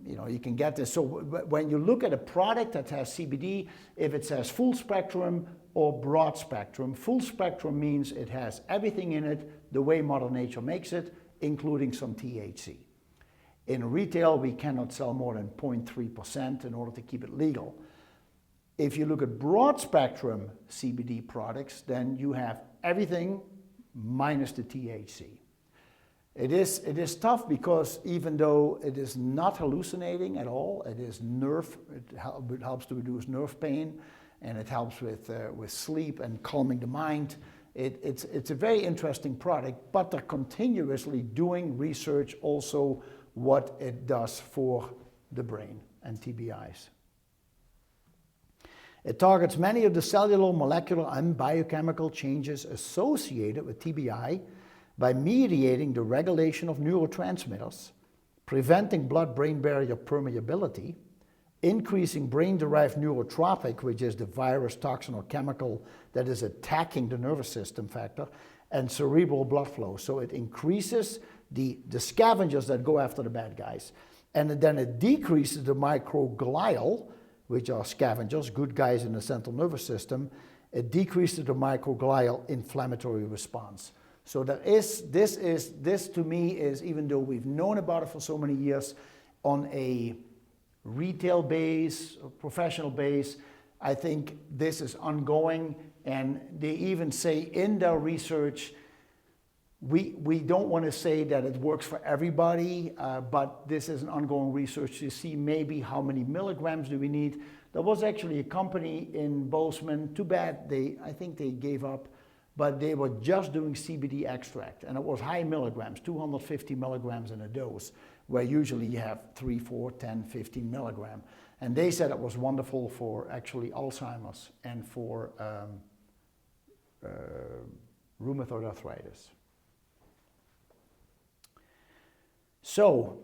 Speaker 1: you can get this. So when you look at a product that has CBD, if it says full spectrum or broad spectrum, full spectrum means it has everything in it the way Mother Nature makes it, including some THC. In retail, we cannot sell more than 0.3% in order to keep it legal. If you look at broad spectrum CBD products, then you have everything minus the THC. It is tough because even though it is not hallucinating at all, it helps to reduce nerve pain, and it helps with sleep and calming the mind. It's a very interesting product, but they're continuously doing research also what it does for the brain and TBIs. It targets many of the cellular, molecular, and biochemical changes associated with TBI by mediating the regulation of neurotransmitters, preventing blood-brain barrier permeability, increasing brain-derived neurotrophic, which is the virus, toxin, or chemical that is attacking the nervous system factor, and cerebral blood flow. So it increases the scavengers that go after the bad guys. And then it decreases the microglial, which are scavengers, good guys in the central nervous system. It decreases the microglial inflammatory response. So this to me is, even though we've known about it for so many years, on a retail base, professional base, I think this is ongoing, and they even say in their research, we don't want to say that it works for everybody, but this is an ongoing research to see maybe how many milligrams do we need. There was actually a company in Bozeman, too bad I think they gave up, but they were just doing CBD extract, and it was high milligrams, 250 milligrams in a dose, where usually you have 3, 4, 10, 15 milligram. And they said it was wonderful for actually Alzheimer's and for rheumatoid arthritis. So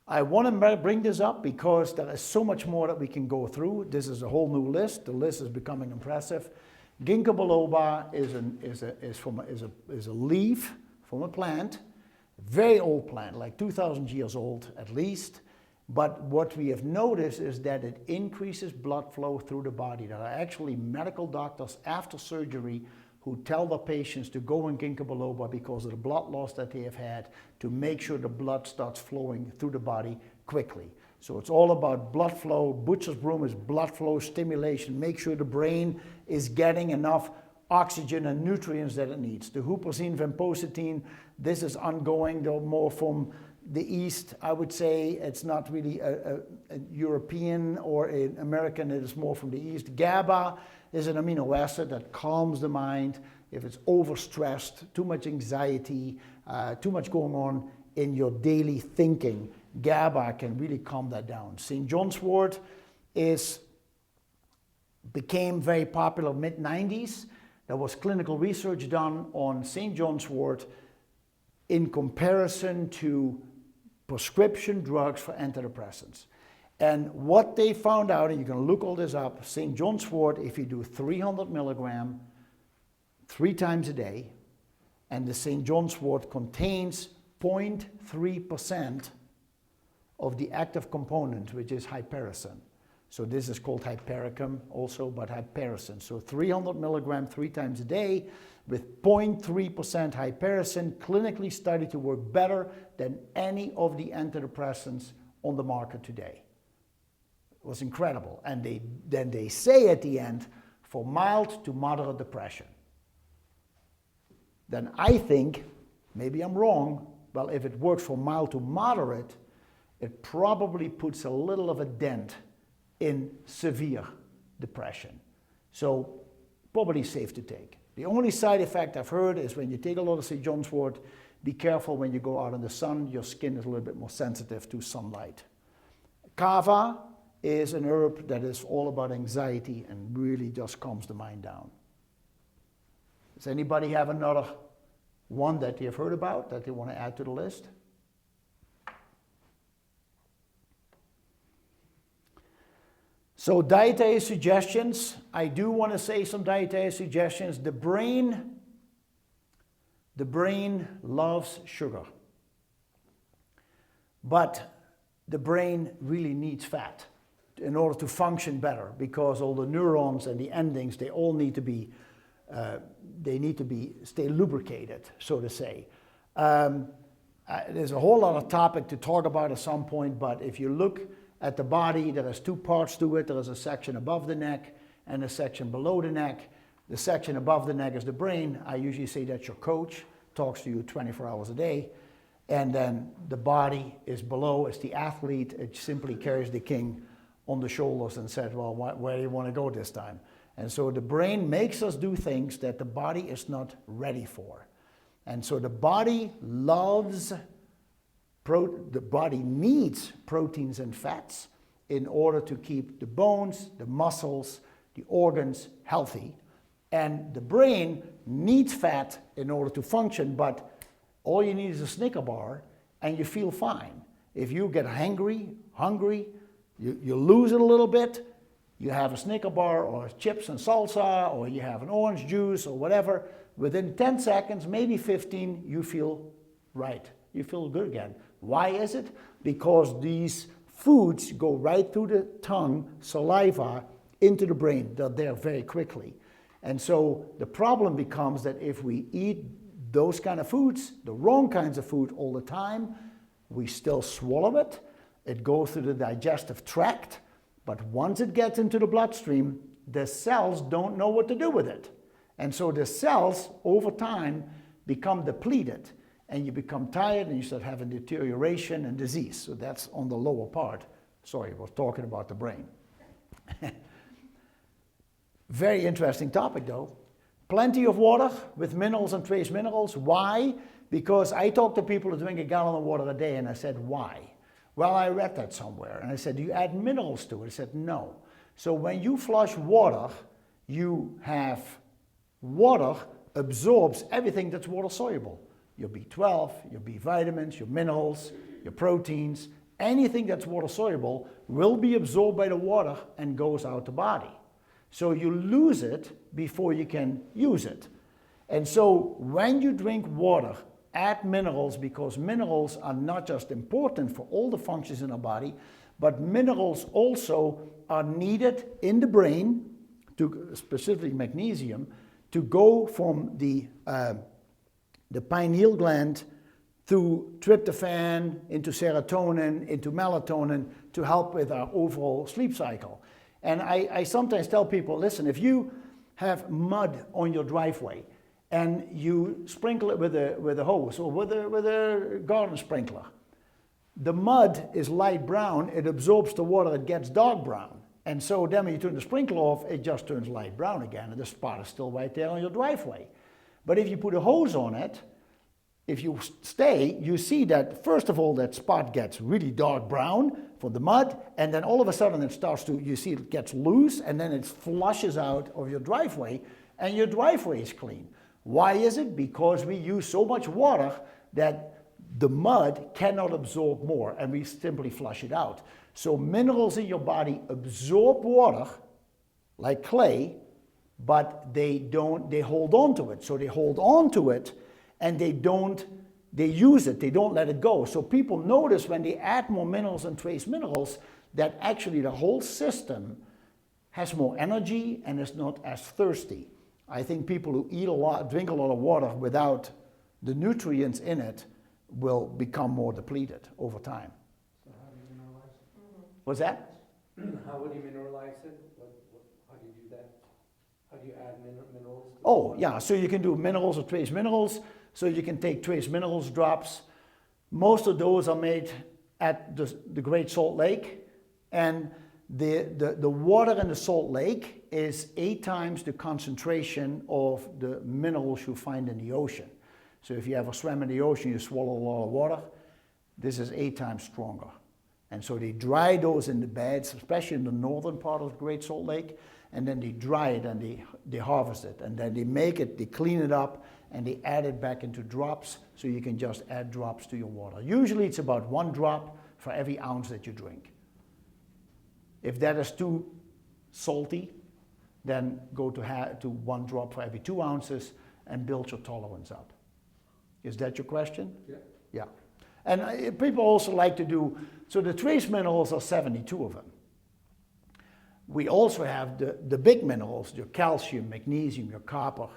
Speaker 1: I want to bring this up because there is so much more that we can go through. This is a whole new list. The list is becoming impressive. Ginkgo biloba is a leaf from a plant, very old plant, like 2,000 years old at least. But what we have noticed is that it increases blood flow through the body. There are actually medical doctors after surgery who tell the patients to go on ginkgo biloba because of the blood loss that they have had, to make sure the blood starts flowing through the body quickly. So it's all about blood flow. Butcher's broom is blood flow stimulation. Make sure the brain is getting enough oxygen and nutrients that it needs. The huperzine, vinpocetine, this is ongoing, though more from the East. I would say it's not really a European or an American, it is more from the East. GABA is an amino acid that calms the mind. If it's overstressed, too much anxiety, too much going on in your daily thinking, GABA can really calm that down. St. John's wort became very popular mid-90s. There was clinical research done on St. John's wort in comparison to prescription drugs for antidepressants. And what they found out, and you can look all this up, St. John's wort, if you do 300 milligram 3 times a day, and the St. John's wort contains 0.3% of the active component, which is hypericin. So this is called hypericum also, but hypericin. So 300 milligram 3 times a day with 0.3% hypericin, clinically studied to work better than any of the antidepressants on the market today. It was incredible. And then they say at the end, for mild to moderate depression. Then I think, maybe I'm wrong, well, if it works for mild to moderate, it probably puts a little of a dent in severe depression. So probably safe to take. The only side effect I've heard is when you take a lot of St. John's wort, be careful when you go out in the sun, your skin is a little bit more sensitive to sunlight. Kava is an herb that is all about anxiety and really just calms the mind down. Does anybody have another one that you've heard about that they want to add to the list? So dietary suggestions, I do want to say some dietary suggestions. The brain loves sugar, but the brain really needs fat in order to function better, because all the neurons and the endings, they all need to be, stay lubricated, so to say. There's a whole lot of topic to talk about at some point, but if you look at the body, there is 2 parts to it. There is a section above the neck and a section below the neck. The section above the neck is the brain. I usually say that's your coach, talks to you 24 hours a day. And then the body is below, it's the athlete. It simply carries the king on the shoulders and said, well, where do you want to go this time? And so the brain makes us do things that the body is not ready for. And so the body loves, the body needs proteins and fats in order to keep the bones, the muscles, the organs healthy. And the brain needs fat in order to function, but all you need is a Snicker bar and you feel fine. If you get hungry, you lose it a little bit, you have a Snicker bar or chips and salsa, or you have an orange juice or whatever, within 10 seconds, maybe 15, you feel right. You feel good again. Why is it? Because these foods go right through the tongue, saliva, into the brain. They're there very quickly. And so the problem becomes that if we eat those kind of foods, the wrong kinds of food all the time, we still swallow it. It goes through the digestive tract, but once it gets into the bloodstream, the cells don't know what to do with it. And so the cells, over time, become depleted, and you become tired, and you start having deterioration and disease. So that's on the lower part. Sorry, we're talking about the brain. Very interesting topic, though. Plenty of water with minerals and trace minerals. Why? Because I talk to people who drink a gallon of water a day, and I said, why? Well, I read that somewhere, and I said, do you add minerals to it? I said, no. So when you flush water, you have water absorbs everything that's water soluble. Your B12, your B vitamins, your minerals, your proteins, anything that's water soluble will be absorbed by the water and goes out the body. So you lose it before you can use it. And so when you drink water, add minerals, because minerals are not just important for all the functions in our body, but minerals also are needed in the brain, specifically magnesium, to go from the pineal gland through tryptophan, into serotonin, into melatonin, to help with our overall sleep cycle. And I sometimes tell people, listen, if you have mud on your driveway and you sprinkle it with a hose or with a garden sprinkler, the mud is light brown, it absorbs the water, it gets dark brown. And so then when you turn the sprinkler off, it just turns light brown again, and the spot is still right there on your driveway. But if you put a hose on it, if you stay, you see that, first of all, that spot gets really dark brown from the mud, and then all of a sudden it starts to, you see it gets loose, and then it flushes out of your driveway, and your driveway is clean. Why is it? Because we use so much water that the mud cannot absorb more, and we simply flush it out. So minerals in your body absorb water like clay, but they hold on to it. So they hold on to it, and they use it, they don't let it go. So people notice when they add more minerals and trace minerals that actually the whole system has more energy and is not as thirsty. I think people who eat a lot, drink a lot of water without the nutrients in it will become more depleted over time.
Speaker 3: So how do you mineralize it?
Speaker 1: What's that?
Speaker 3: How would you mineralize it? How do you do that? How do you add minerals?
Speaker 1: Oh, yeah, so you can do minerals or trace minerals. So you can take trace minerals drops. Most of those are made at the Great Salt Lake. And the water in the Salt Lake is 8 times the concentration of the minerals you find in the ocean. So if you ever swim in the ocean, you swallow a lot of water. This is 8 times stronger. And so they dry those in the beds, especially in the northern part of the Great Salt Lake, and then they dry it and they harvest it. And then they make it, they clean it up, and they add it back into drops, so you can just add drops to your water. Usually it's about 1 drop for every ounce that you drink. If that is too salty, then go to 1 drop for every 2 ounces and build your tolerance up. Is that your question?
Speaker 3: Yeah.
Speaker 1: Yeah. And people also like to do, so the trace minerals are 72 of them. We also have the big minerals, your calcium, magnesium, your copper,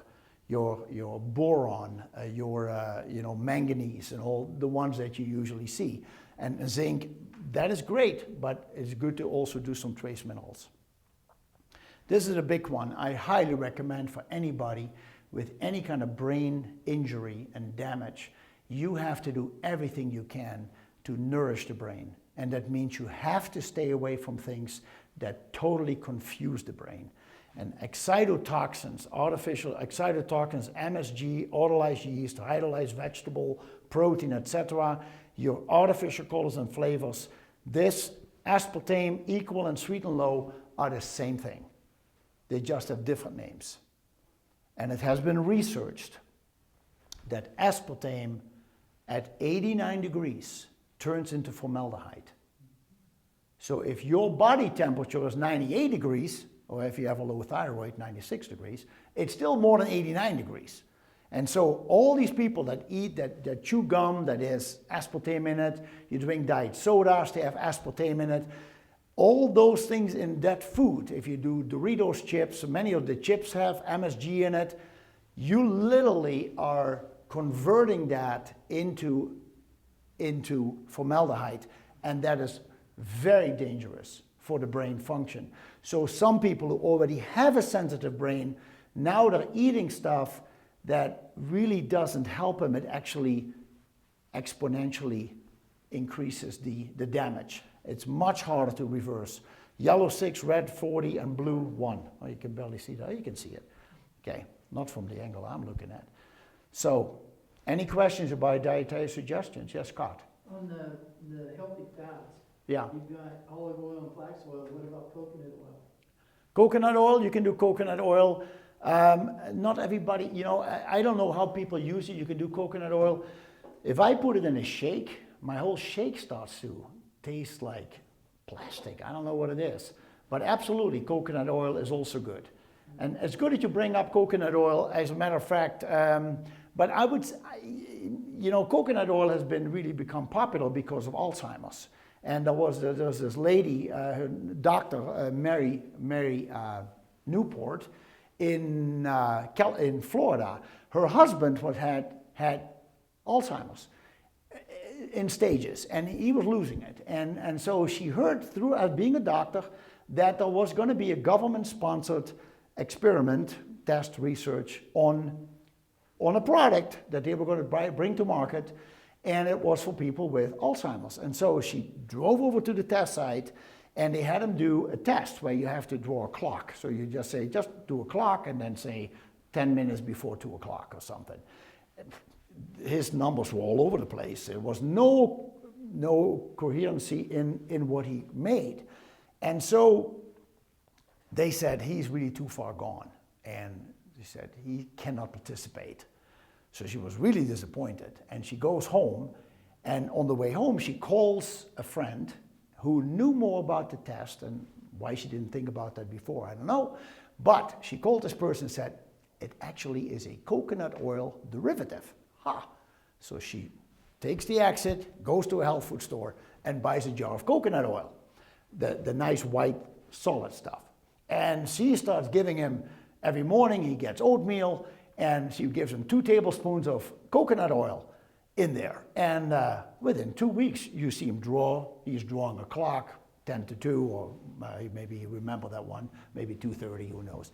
Speaker 1: your boron, your manganese, and all the ones that you usually see. And zinc, that is great, but it's good to also do some trace minerals. This is a big one. I highly recommend for anybody with any kind of brain injury and damage. You have to do everything you can to nourish the brain. And that means you have to stay away from things that totally confuse the brain. And excitotoxins, artificial excitotoxins, MSG, autolyzed yeast, hydrolyzed vegetable, protein, etc., your artificial colors and flavors, this aspartame, equal and sweet and low, are the same thing. They just have different names. And it has been researched that aspartame at 89 degrees turns into formaldehyde. So if your body temperature is 98 degrees, or if you have a low thyroid, 96 degrees, it's still more than 89 degrees. And so all these people that eat, that chew gum that has aspartame in it, you drink diet sodas, they have aspartame in it, all those things in that food, if you do Doritos chips, many of the chips have MSG in it, you literally are converting that into formaldehyde, and that is very dangerous for the brain function. So some people who already have a sensitive brain, now they're eating stuff that really doesn't help them. It actually exponentially increases the damage. It's much harder to reverse. Yellow 6, red 40, and blue 1. Oh, you can barely see that. Oh, you can see it. Okay, not from the angle I'm looking at. So, any questions about dietary suggestions? Yes, Scott?
Speaker 4: On the healthy fats,
Speaker 1: Yeah.
Speaker 4: you've got olive oil and flax oil. What about coconut oil?
Speaker 1: Coconut oil, you can do coconut oil. Not everybody, you know, I don't know how people use it. You can do coconut oil. If I put it in a shake, my whole shake starts to taste like plastic. I don't know what it is. But absolutely, coconut oil is also good. And it's good that you bring up coconut oil, as a matter of fact. But I would, you know, coconut oil has been really become popular because of Alzheimer's. And there was this lady, Dr. Mary Newport, in Florida. Her husband had Alzheimer's in stages, and he was losing it. And so she heard through, as being a doctor, that there was going to be a government-sponsored experiment, test research on a product that they were going to bring to market, and it was for people with Alzheimer's. And so she drove over to the test site, and they had him do a test where you have to draw a clock. So you just say, just do a clock, and then say 10 minutes before 2 o'clock or something. His numbers were all over the place. There was no coherency in what he made. And so they said, he's really too far gone. And they said, he cannot participate. So she was really disappointed. And she goes home, and on the way home, she calls a friend who knew more about the test, and why she didn't think about that before, I don't know. But she called this person and said, it actually is a coconut oil derivative. Ha! So she takes the exit, goes to a health food store, and buys a jar of coconut oil, the nice white solid stuff. And she starts giving him, every morning he gets oatmeal, and she gives him 2 tablespoons of coconut oil in there. And within 2 weeks, you see him draw. He's drawing a clock, 10 to 2, or maybe you remember that one, maybe 2:30, who knows.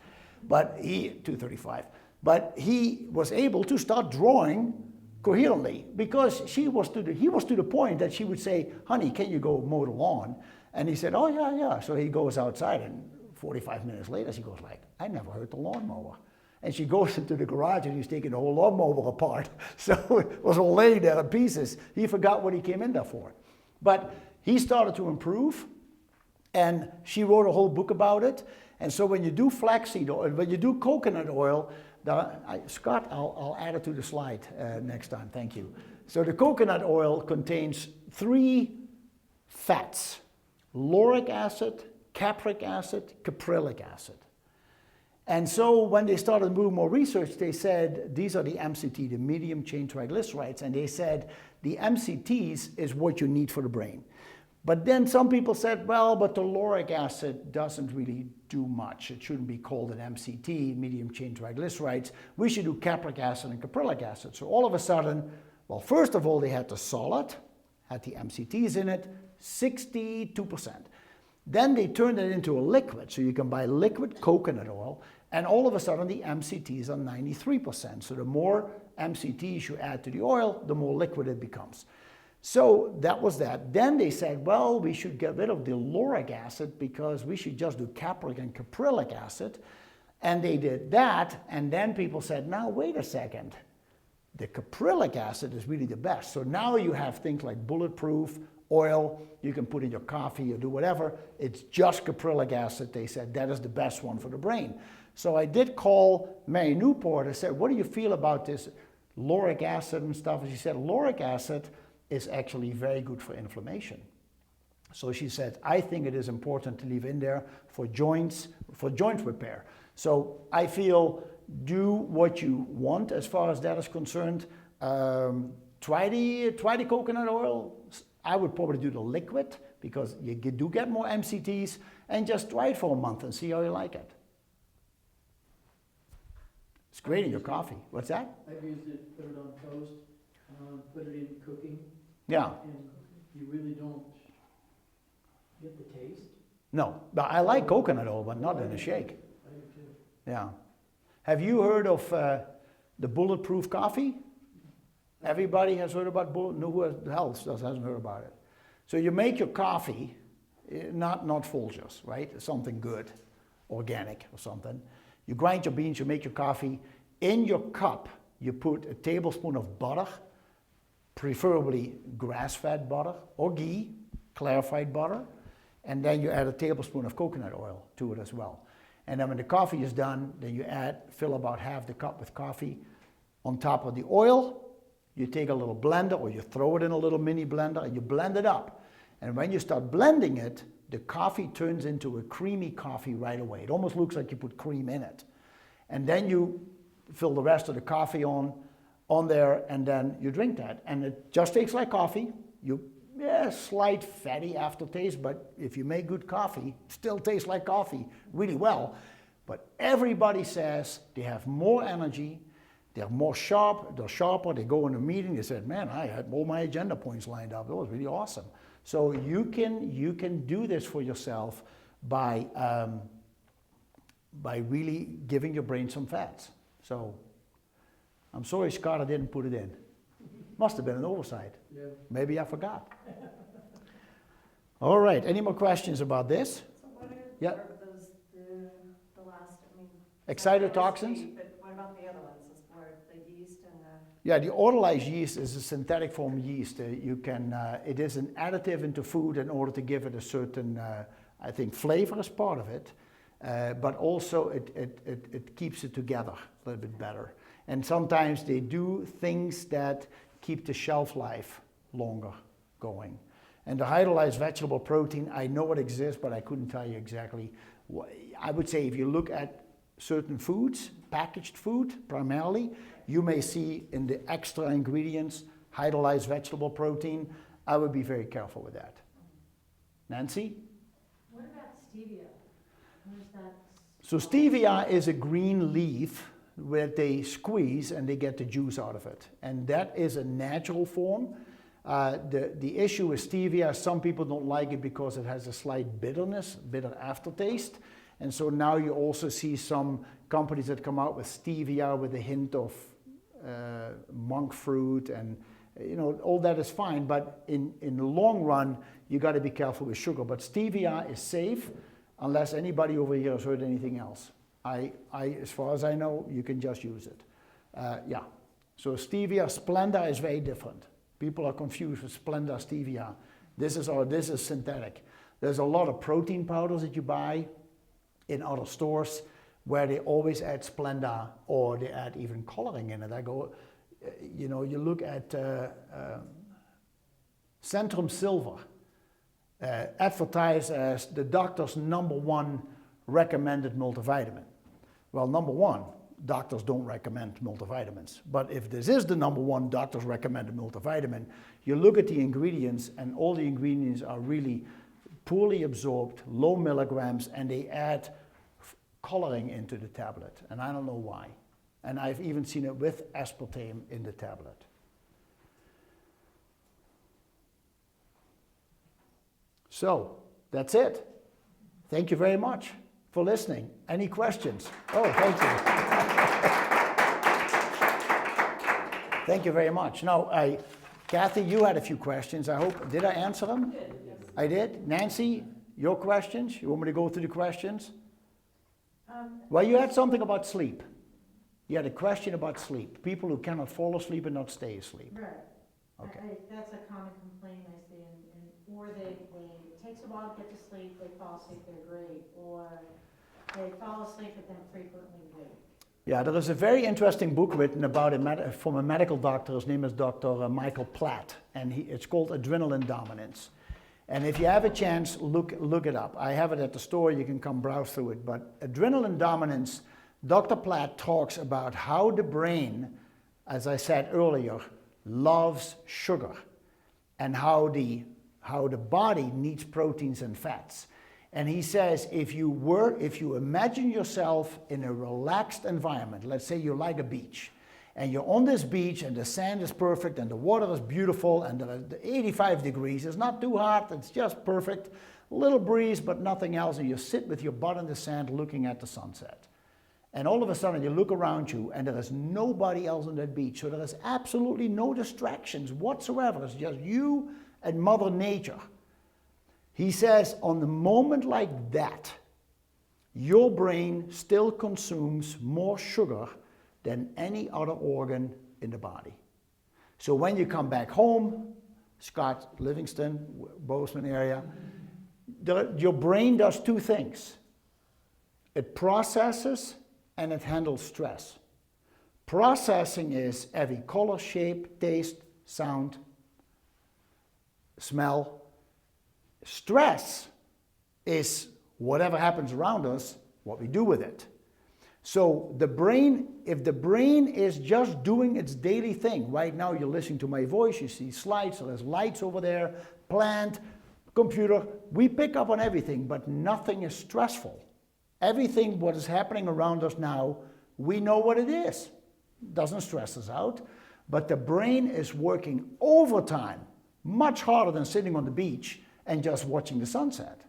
Speaker 1: But 2:35. But he was able to start drawing coherently, because he was to the point that she would say, honey, can you go mow the lawn? And he said, oh, yeah. So he goes outside, and 45 minutes later, she goes like, I never heard the lawnmower. And she goes into the garage, and he's taking the whole lawnmower apart. So it was all laying there in pieces. He forgot what he came in there for. But he started to improve, and she wrote a whole book about it. And so when you do flaxseed oil, when you do coconut oil, Scott, I'll add it to the slide next time, thank you. So the coconut oil contains 3 fats: lauric acid, capric acid, caprylic acid. And so when they started doing more research, they said, these are the MCT, the medium chain triglycerides, and they said the MCTs is what you need for the brain. But then some people said, well, but the lauric acid doesn't really do much. It shouldn't be called an MCT, medium chain triglycerides. We should do capric acid and caprylic acid. So all of a sudden, well, first of all, they had the solid, had the MCTs in it, 62%. Then they turned it into a liquid, so you can buy liquid coconut oil, and all of a sudden the MCTs are 93%. So the more MCTs you add to the oil, the more liquid it becomes. So that was that. Then they said, well, we should get rid of the lauric acid because we should just do capric and caprylic acid. And they did that, and then people said, now wait a second, the caprylic acid is really the best. So now you have things like bulletproof oil, you can put in your coffee or do whatever. It's just caprylic acid. They said that is the best one for the brain. So I did call Mary Newport. I said, what do you feel about this lauric acid and stuff? And she said, lauric acid is actually very good for inflammation. So she said, I think it is important to leave in there for joint repair. So I feel do what you want as far as that is concerned. Try the coconut oil. I would probably do the liquid because you do get more MCTs, and just try it for a month and see how you like it. It's great in your coffee. What's that?
Speaker 4: I've used it, put it on toast, put it in cooking,
Speaker 1: Yeah.
Speaker 4: and you really don't get the taste.
Speaker 1: No, but I like coconut oil, but not in a shake.
Speaker 4: I do too.
Speaker 1: Yeah. Have you heard of the bulletproof coffee? Everybody has heard about who else hasn't heard about it? So you make your coffee, not Folgers, right? Something good, organic or something. You grind your beans, you make your coffee. In your cup, you put a tablespoon of butter, preferably grass-fed butter or ghee, clarified butter, and then you add a tablespoon of coconut oil to it as well. And then when the coffee is done, then you fill about half the cup with coffee. On top of the oil, you take a little blender or you throw it in a little mini blender and you blend it up. And when you start blending it, the coffee turns into a creamy coffee right away. It almost looks like you put cream in it. And then you fill the rest of the coffee on there, and then you drink that. And it just tastes like coffee. Slight fatty aftertaste, but if you make good coffee, it still tastes like coffee really well. But everybody says they have more energy, they're more sharp, they're sharper, they go in a meeting, they said, man, I had all my agenda points lined up. It was really awesome. So you can do this for yourself by really giving your brain some fats. So I'm sorry Scott, I didn't put it in. Must have been an oversight.
Speaker 4: Yeah.
Speaker 1: Maybe I forgot. All right, any more questions about this?
Speaker 2: So what
Speaker 1: Yeah.
Speaker 2: are those, the last, I mean.
Speaker 1: Excitotoxins?
Speaker 2: But what about the other ones, it's more the yeast and the.
Speaker 1: Yeah, the autolyzed yeast is a synthetic form of yeast. It is an additive into food in order to give it a certain, I think, flavor is part of it, but also it keeps it together a little bit better. And sometimes they do things that keep the shelf life longer going. And the hydrolyzed vegetable protein, I know it exists, but I couldn't tell you exactly. I would say if you look at certain foods, packaged food primarily, you may see in the extra ingredients hydrolyzed vegetable protein. I would be very careful with that. Nancy?
Speaker 2: What about stevia? What is that?
Speaker 1: So stevia is a green leaf where they squeeze and they get the juice out of it. And that is a natural form. The issue with stevia, some people don't like it because it has a slight bitter aftertaste. And so now you also see some companies that come out with stevia with a hint of monk fruit, and all that is fine, but in the long run you got to be careful with sugar. But stevia is safe unless anybody over here has heard anything else. As far as I know, you can just use it. Yeah. So stevia, Splenda is very different. People are confused with Splenda, stevia. This is synthetic. There's a lot of protein powders that you buy in other stores where they always add Splenda, or they add even coloring in it. You look at Centrum Silver, advertised as the doctor's #1 recommended multivitamin. Well, #1, doctors don't recommend multivitamins. But if this is the #1 doctor's recommended multivitamin, you look at the ingredients, and all the ingredients are really poorly absorbed, low milligrams, and they add coloring into the tablet. And I don't know why. And I've even seen it with aspartame in the tablet. So, that's it. Thank you very much for listening. Any questions? Oh, thank you. Thank you very much. Now, Kathy, you had a few questions. I hope, did I answer them? I did. Nancy, your questions? You want me to go through the questions? Well, you had something about sleep. You had a question about sleep. People who cannot fall asleep and not stay asleep.
Speaker 2: Right.
Speaker 1: Okay.
Speaker 2: That's a common complaint I see, or it takes a while to get to sleep, they fall asleep, they're great, or they fall asleep but then frequently wake.
Speaker 1: Yeah, there is a very interesting book written about from a medical doctor. His name is Dr. Michael Platt, and it's called Adrenaline Dominance. And if you have a chance, look it up. I have it at the store, you can come browse through it. But Adrenaline Dominance, Dr. Platt talks about how the brain, as I said earlier, loves sugar, and how the body needs proteins and fats. And he says if you imagine yourself in a relaxed environment, let's say you're like a beach, and you're on this beach and the sand is perfect and the water is beautiful and the 85 degrees, it's not too hot, it's just perfect, a little breeze but nothing else, and you sit with your butt in the sand looking at the sunset. And all of a sudden you look around you and there is nobody else on that beach, so there is absolutely no distractions whatsoever, it's just you and Mother Nature. He says on the moment like that, your brain still consumes more sugar than any other organ in the body. So when you come back home, Scott, Livingston, Bozeman area, your brain does two things. It processes and it handles stress. Processing is every color, shape, taste, sound, smell. Stress is whatever happens around us, what we do with it. So the brain, if the brain is just doing its daily thing, right now you're listening to my voice, you see slides, so there's lights over there, plant, computer, we pick up on everything, but nothing is stressful. Everything what is happening around us now, we know what it is. Doesn't stress us out, but the brain is working overtime, much harder than sitting on the beach and just watching the sunset.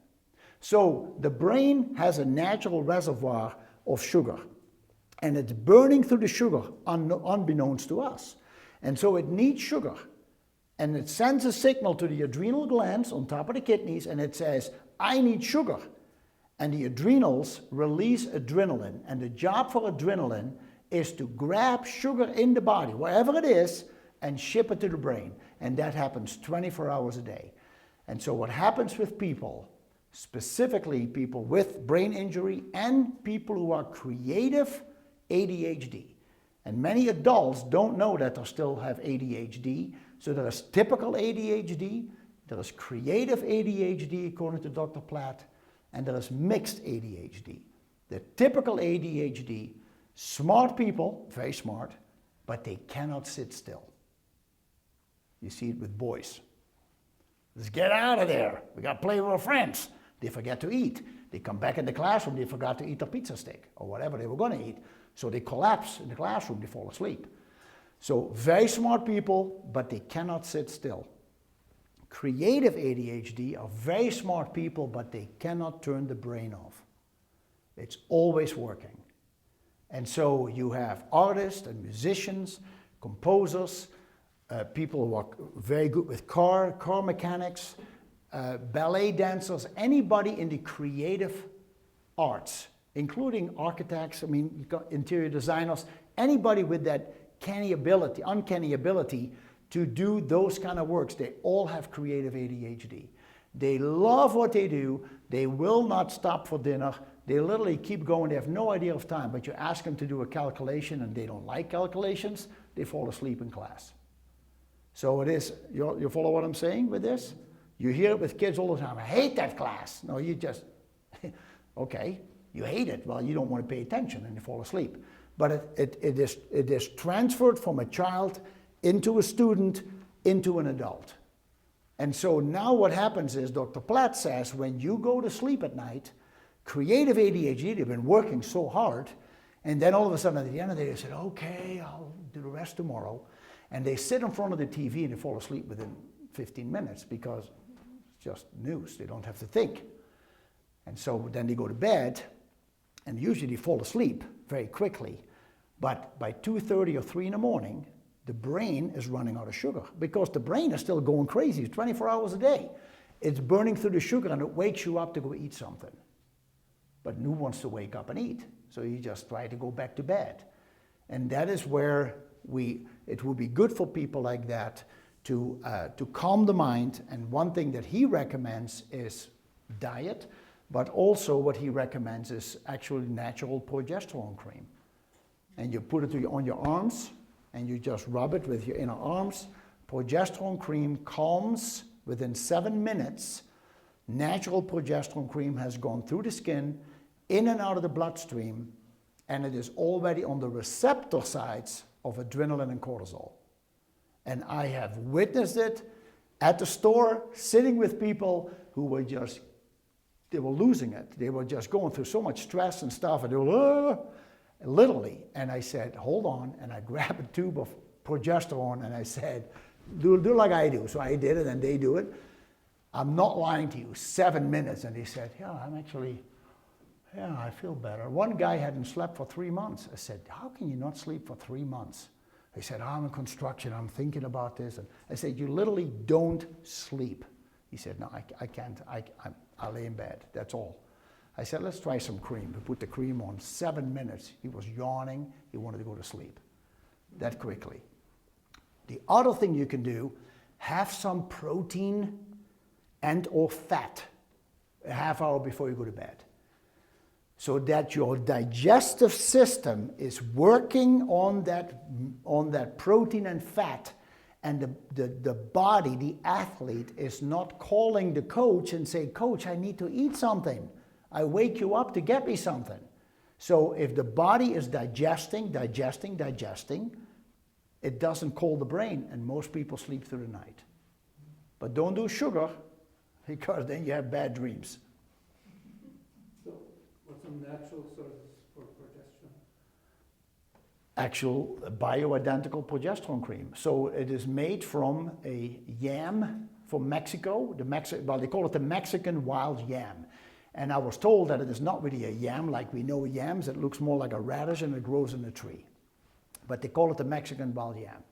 Speaker 1: So the brain has a natural reservoir of sugar, and it's burning through the sugar unbeknownst to us. And so it needs sugar, and it sends a signal to the adrenal glands on top of the kidneys, and it says, I need sugar. And the adrenals release adrenaline, and the job for adrenaline is to grab sugar in the body, wherever it is, and ship it to the brain. And that happens 24 hours a day. And so what happens with people, specifically people with brain injury and people who are creative ADHD, and many adults don't know that they still have ADHD, so there is typical ADHD, there is creative ADHD according to Dr. Platt, and there is mixed ADHD. The typical ADHD, smart people, very smart, but they cannot sit still. You see it with boys. Let's get out of there. We got to play with our friends. They forget to eat. They come back in the classroom, they forgot to eat a pizza stick or whatever they were going to eat. So they collapse in the classroom, they fall asleep. So very smart people, but they cannot sit still. Creative ADHD are very smart people, but they cannot turn the brain off. It's always working. And so you have artists and musicians, composers, people who are very good with car mechanics, ballet dancers, anybody in the creative arts, including architects, you've got interior designers, anybody with that uncanny ability to do those kind of works, they all have creative ADHD. They love what they do, they will not stop for dinner, they literally keep going, they have no idea of time, but you ask them to do a calculation and they don't like calculations, they fall asleep in class. So it is, you follow what I'm saying with this? You hear it with kids all the time, I hate that class. No, you just, okay, you hate it, well you don't want to pay attention and you fall asleep. But it is transferred from a child into a student, into an adult. And so now what happens is, Dr. Platt says, when you go to sleep at night, creative ADHD, they've been working so hard, and then all of a sudden at the end of the day they said, okay, I'll do the rest tomorrow. And they sit in front of the TV and they fall asleep within 15 minutes because it's just news, they don't have to think. And so then they go to bed, and usually they fall asleep very quickly. But by 2:30 or 3 in the morning, the brain is running out of sugar because the brain is still going crazy 24 hours a day. It's burning through the sugar and it wakes you up to go eat something. but who wants to wake up and eat? So you just try to go back to bed. And that is where it would be good for people like that to calm the mind. And one thing that he recommends is diet, but also what he recommends is actually natural progesterone cream. And you put it on your arms, and you just rub it with your inner arms. Progesterone cream calms within 7 minutes. Natural progesterone cream has gone through the skin, in and out of the bloodstream, and it is already on the receptor sides of adrenaline and cortisol. And I have witnessed it at the store, sitting with people who were they were losing it. They were just going through so much stress and stuff, and they were, literally. And I said, hold on, and I grabbed a tube of progesterone, and I said, do like I do. So I did it, and they do it. I'm not lying to you, 7 minutes. And he said, yeah, I feel better. One guy hadn't slept for 3 months. I said, how can you not sleep for 3 months? He said, I'm in construction, I'm thinking about this. And I said, you literally don't sleep. He said, no, I can't, I lay in bed, that's all. I said, let's try some cream. We put the cream on, 7 minutes. He was yawning, he wanted to go to sleep that quickly. The other thing you can do, have some protein and or fat a half hour before you go to bed, so that your digestive system is working on that protein and fat, and the body, the athlete, is not calling the coach and say, coach, I need to eat something. I wake you up to get me something. So if the body is digesting, it doesn't call the brain, and most people sleep through the night. But don't do sugar, because then you have bad dreams.
Speaker 3: So, what's some natural sources for progesterone?
Speaker 1: Actual bioidentical progesterone cream. So it is made from a yam from Mexico. They call it the Mexican wild yam. And I was told that it is not really a yam like we know yams. It looks more like a radish, and it grows in a tree. But they call it the Mexican wild yam.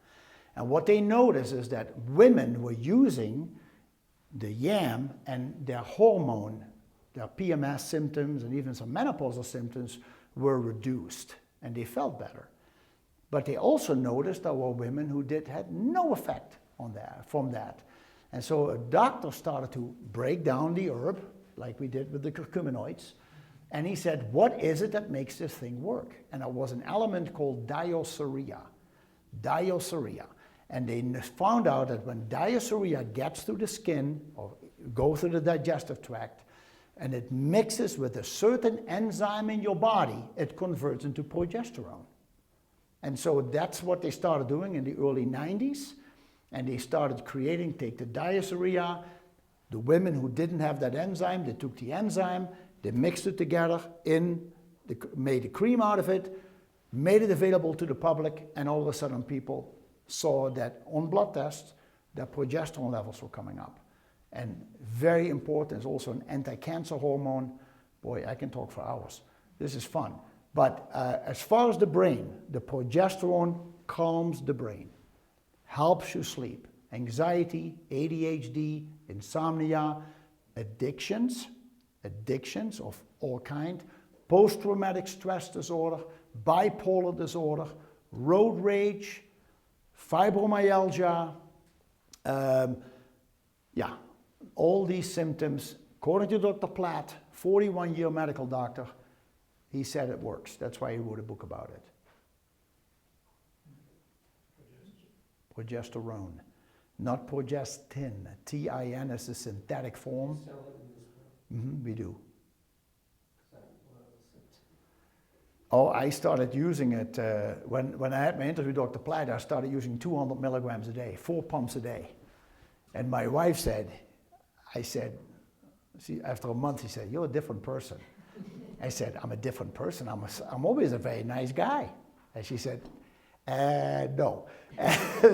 Speaker 1: And what they noticed is that women were using the yam, and their hormone, their PMS symptoms, and even some menopausal symptoms were reduced, and they felt better. But they also noticed there were women who had no effect from that. And so a doctor started to break down the herb, like we did with the curcuminoids, and he said, what is it that makes this thing work? And it was an element called diosauria. And they found out that when diosauria gets through the skin, or goes through the digestive tract, and it mixes with a certain enzyme in your body, it converts into progesterone. And so that's what they started doing in the early 90s. And they started take the diosauria, the women who didn't have that enzyme, they took the enzyme, they mixed it together, made a cream out of it, made it available to the public, and all of a sudden people saw that on blood tests, their progesterone levels were coming up. And very important, is also an anti-cancer hormone. Boy, I can talk for hours. This is fun. But as far as the brain, the progesterone calms the brain, helps you sleep. Anxiety, ADHD, insomnia, addictions of all kinds, post-traumatic stress disorder, bipolar disorder, road rage, fibromyalgia, all these symptoms. According to Dr. Platt, 41-year medical doctor, he said it works. That's why he wrote a book about it. Progesterone, not progestin. T-I-N is a synthetic form.
Speaker 3: Sell it in this world?
Speaker 1: We do.
Speaker 3: What are the symptoms?
Speaker 1: Oh, I started using it when I had my interview with Dr. Platt. I started using 200 milligrams a day, 4 pumps a day. And my wife said, after a month, she said, you're a different person. I said, I'm a different person. I'm always a very nice guy. And she said, no.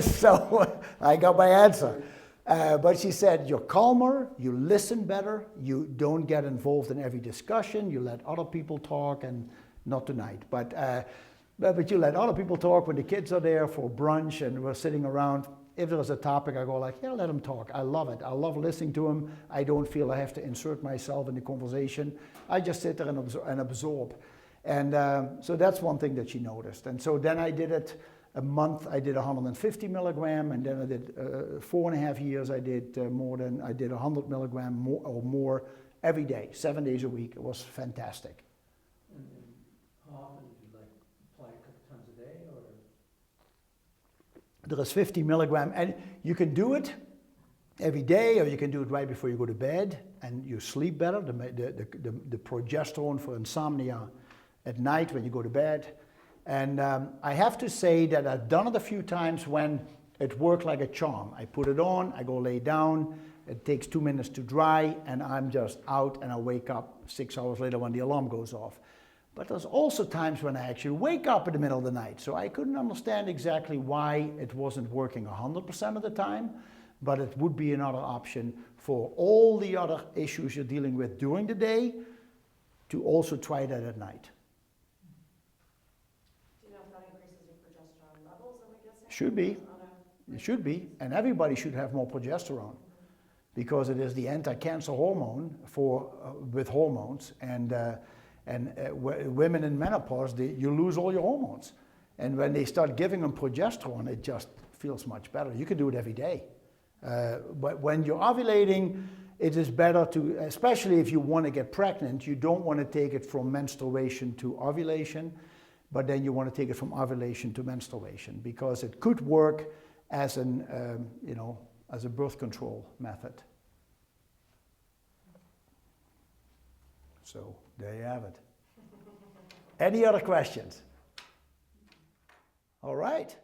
Speaker 1: So I got my answer. But she said, you're calmer, you listen better, you don't get involved in every discussion, you let other people talk, and not tonight. But you let other people talk when the kids are there for brunch and we're sitting around. if there is a topic, I go like, yeah, let them talk. I love it. I love listening to them. I don't feel I have to insert myself in the conversation. I just sit there and absorb. And so that's one thing that she noticed. And so then I did it a month. I did 150 milligram, and then I did 4.5 years. I did 100 milligram or more every day, 7 days a week. It was fantastic.
Speaker 3: And how often did you like apply a couple times a day, or?
Speaker 1: There is 50 milligram, and you can do it every day, or you can do it right before you go to bed, and you sleep better. The progesterone for insomnia at night when you go to bed. And I have to say that I've done it a few times when it worked like a charm. I put it on, I go lay down, it takes 2 minutes to dry, and I'm just out, and I wake up 6 hours later when the alarm goes off. But there's also times when I actually wake up in the middle of the night, so I couldn't understand exactly why it wasn't working 100% of the time, but it would be another option for all the other issues you're dealing with during the day to also try that at night.
Speaker 5: Do you know if that increases your progesterone levels, I'm guessing?
Speaker 1: Should be. It should be, and everybody should have more progesterone because it is the anti-cancer hormone with hormones, and women in menopause, you lose all your hormones, and when they start giving them progesterone, it just feels much better. You can do it every day, but when you're ovulating, it is better to, especially if you want to get pregnant, you don't want to take it from menstruation to ovulation, but then you want to take it from ovulation to menstruation because it could work as as a birth control method. So there you have it. Any other questions? All right.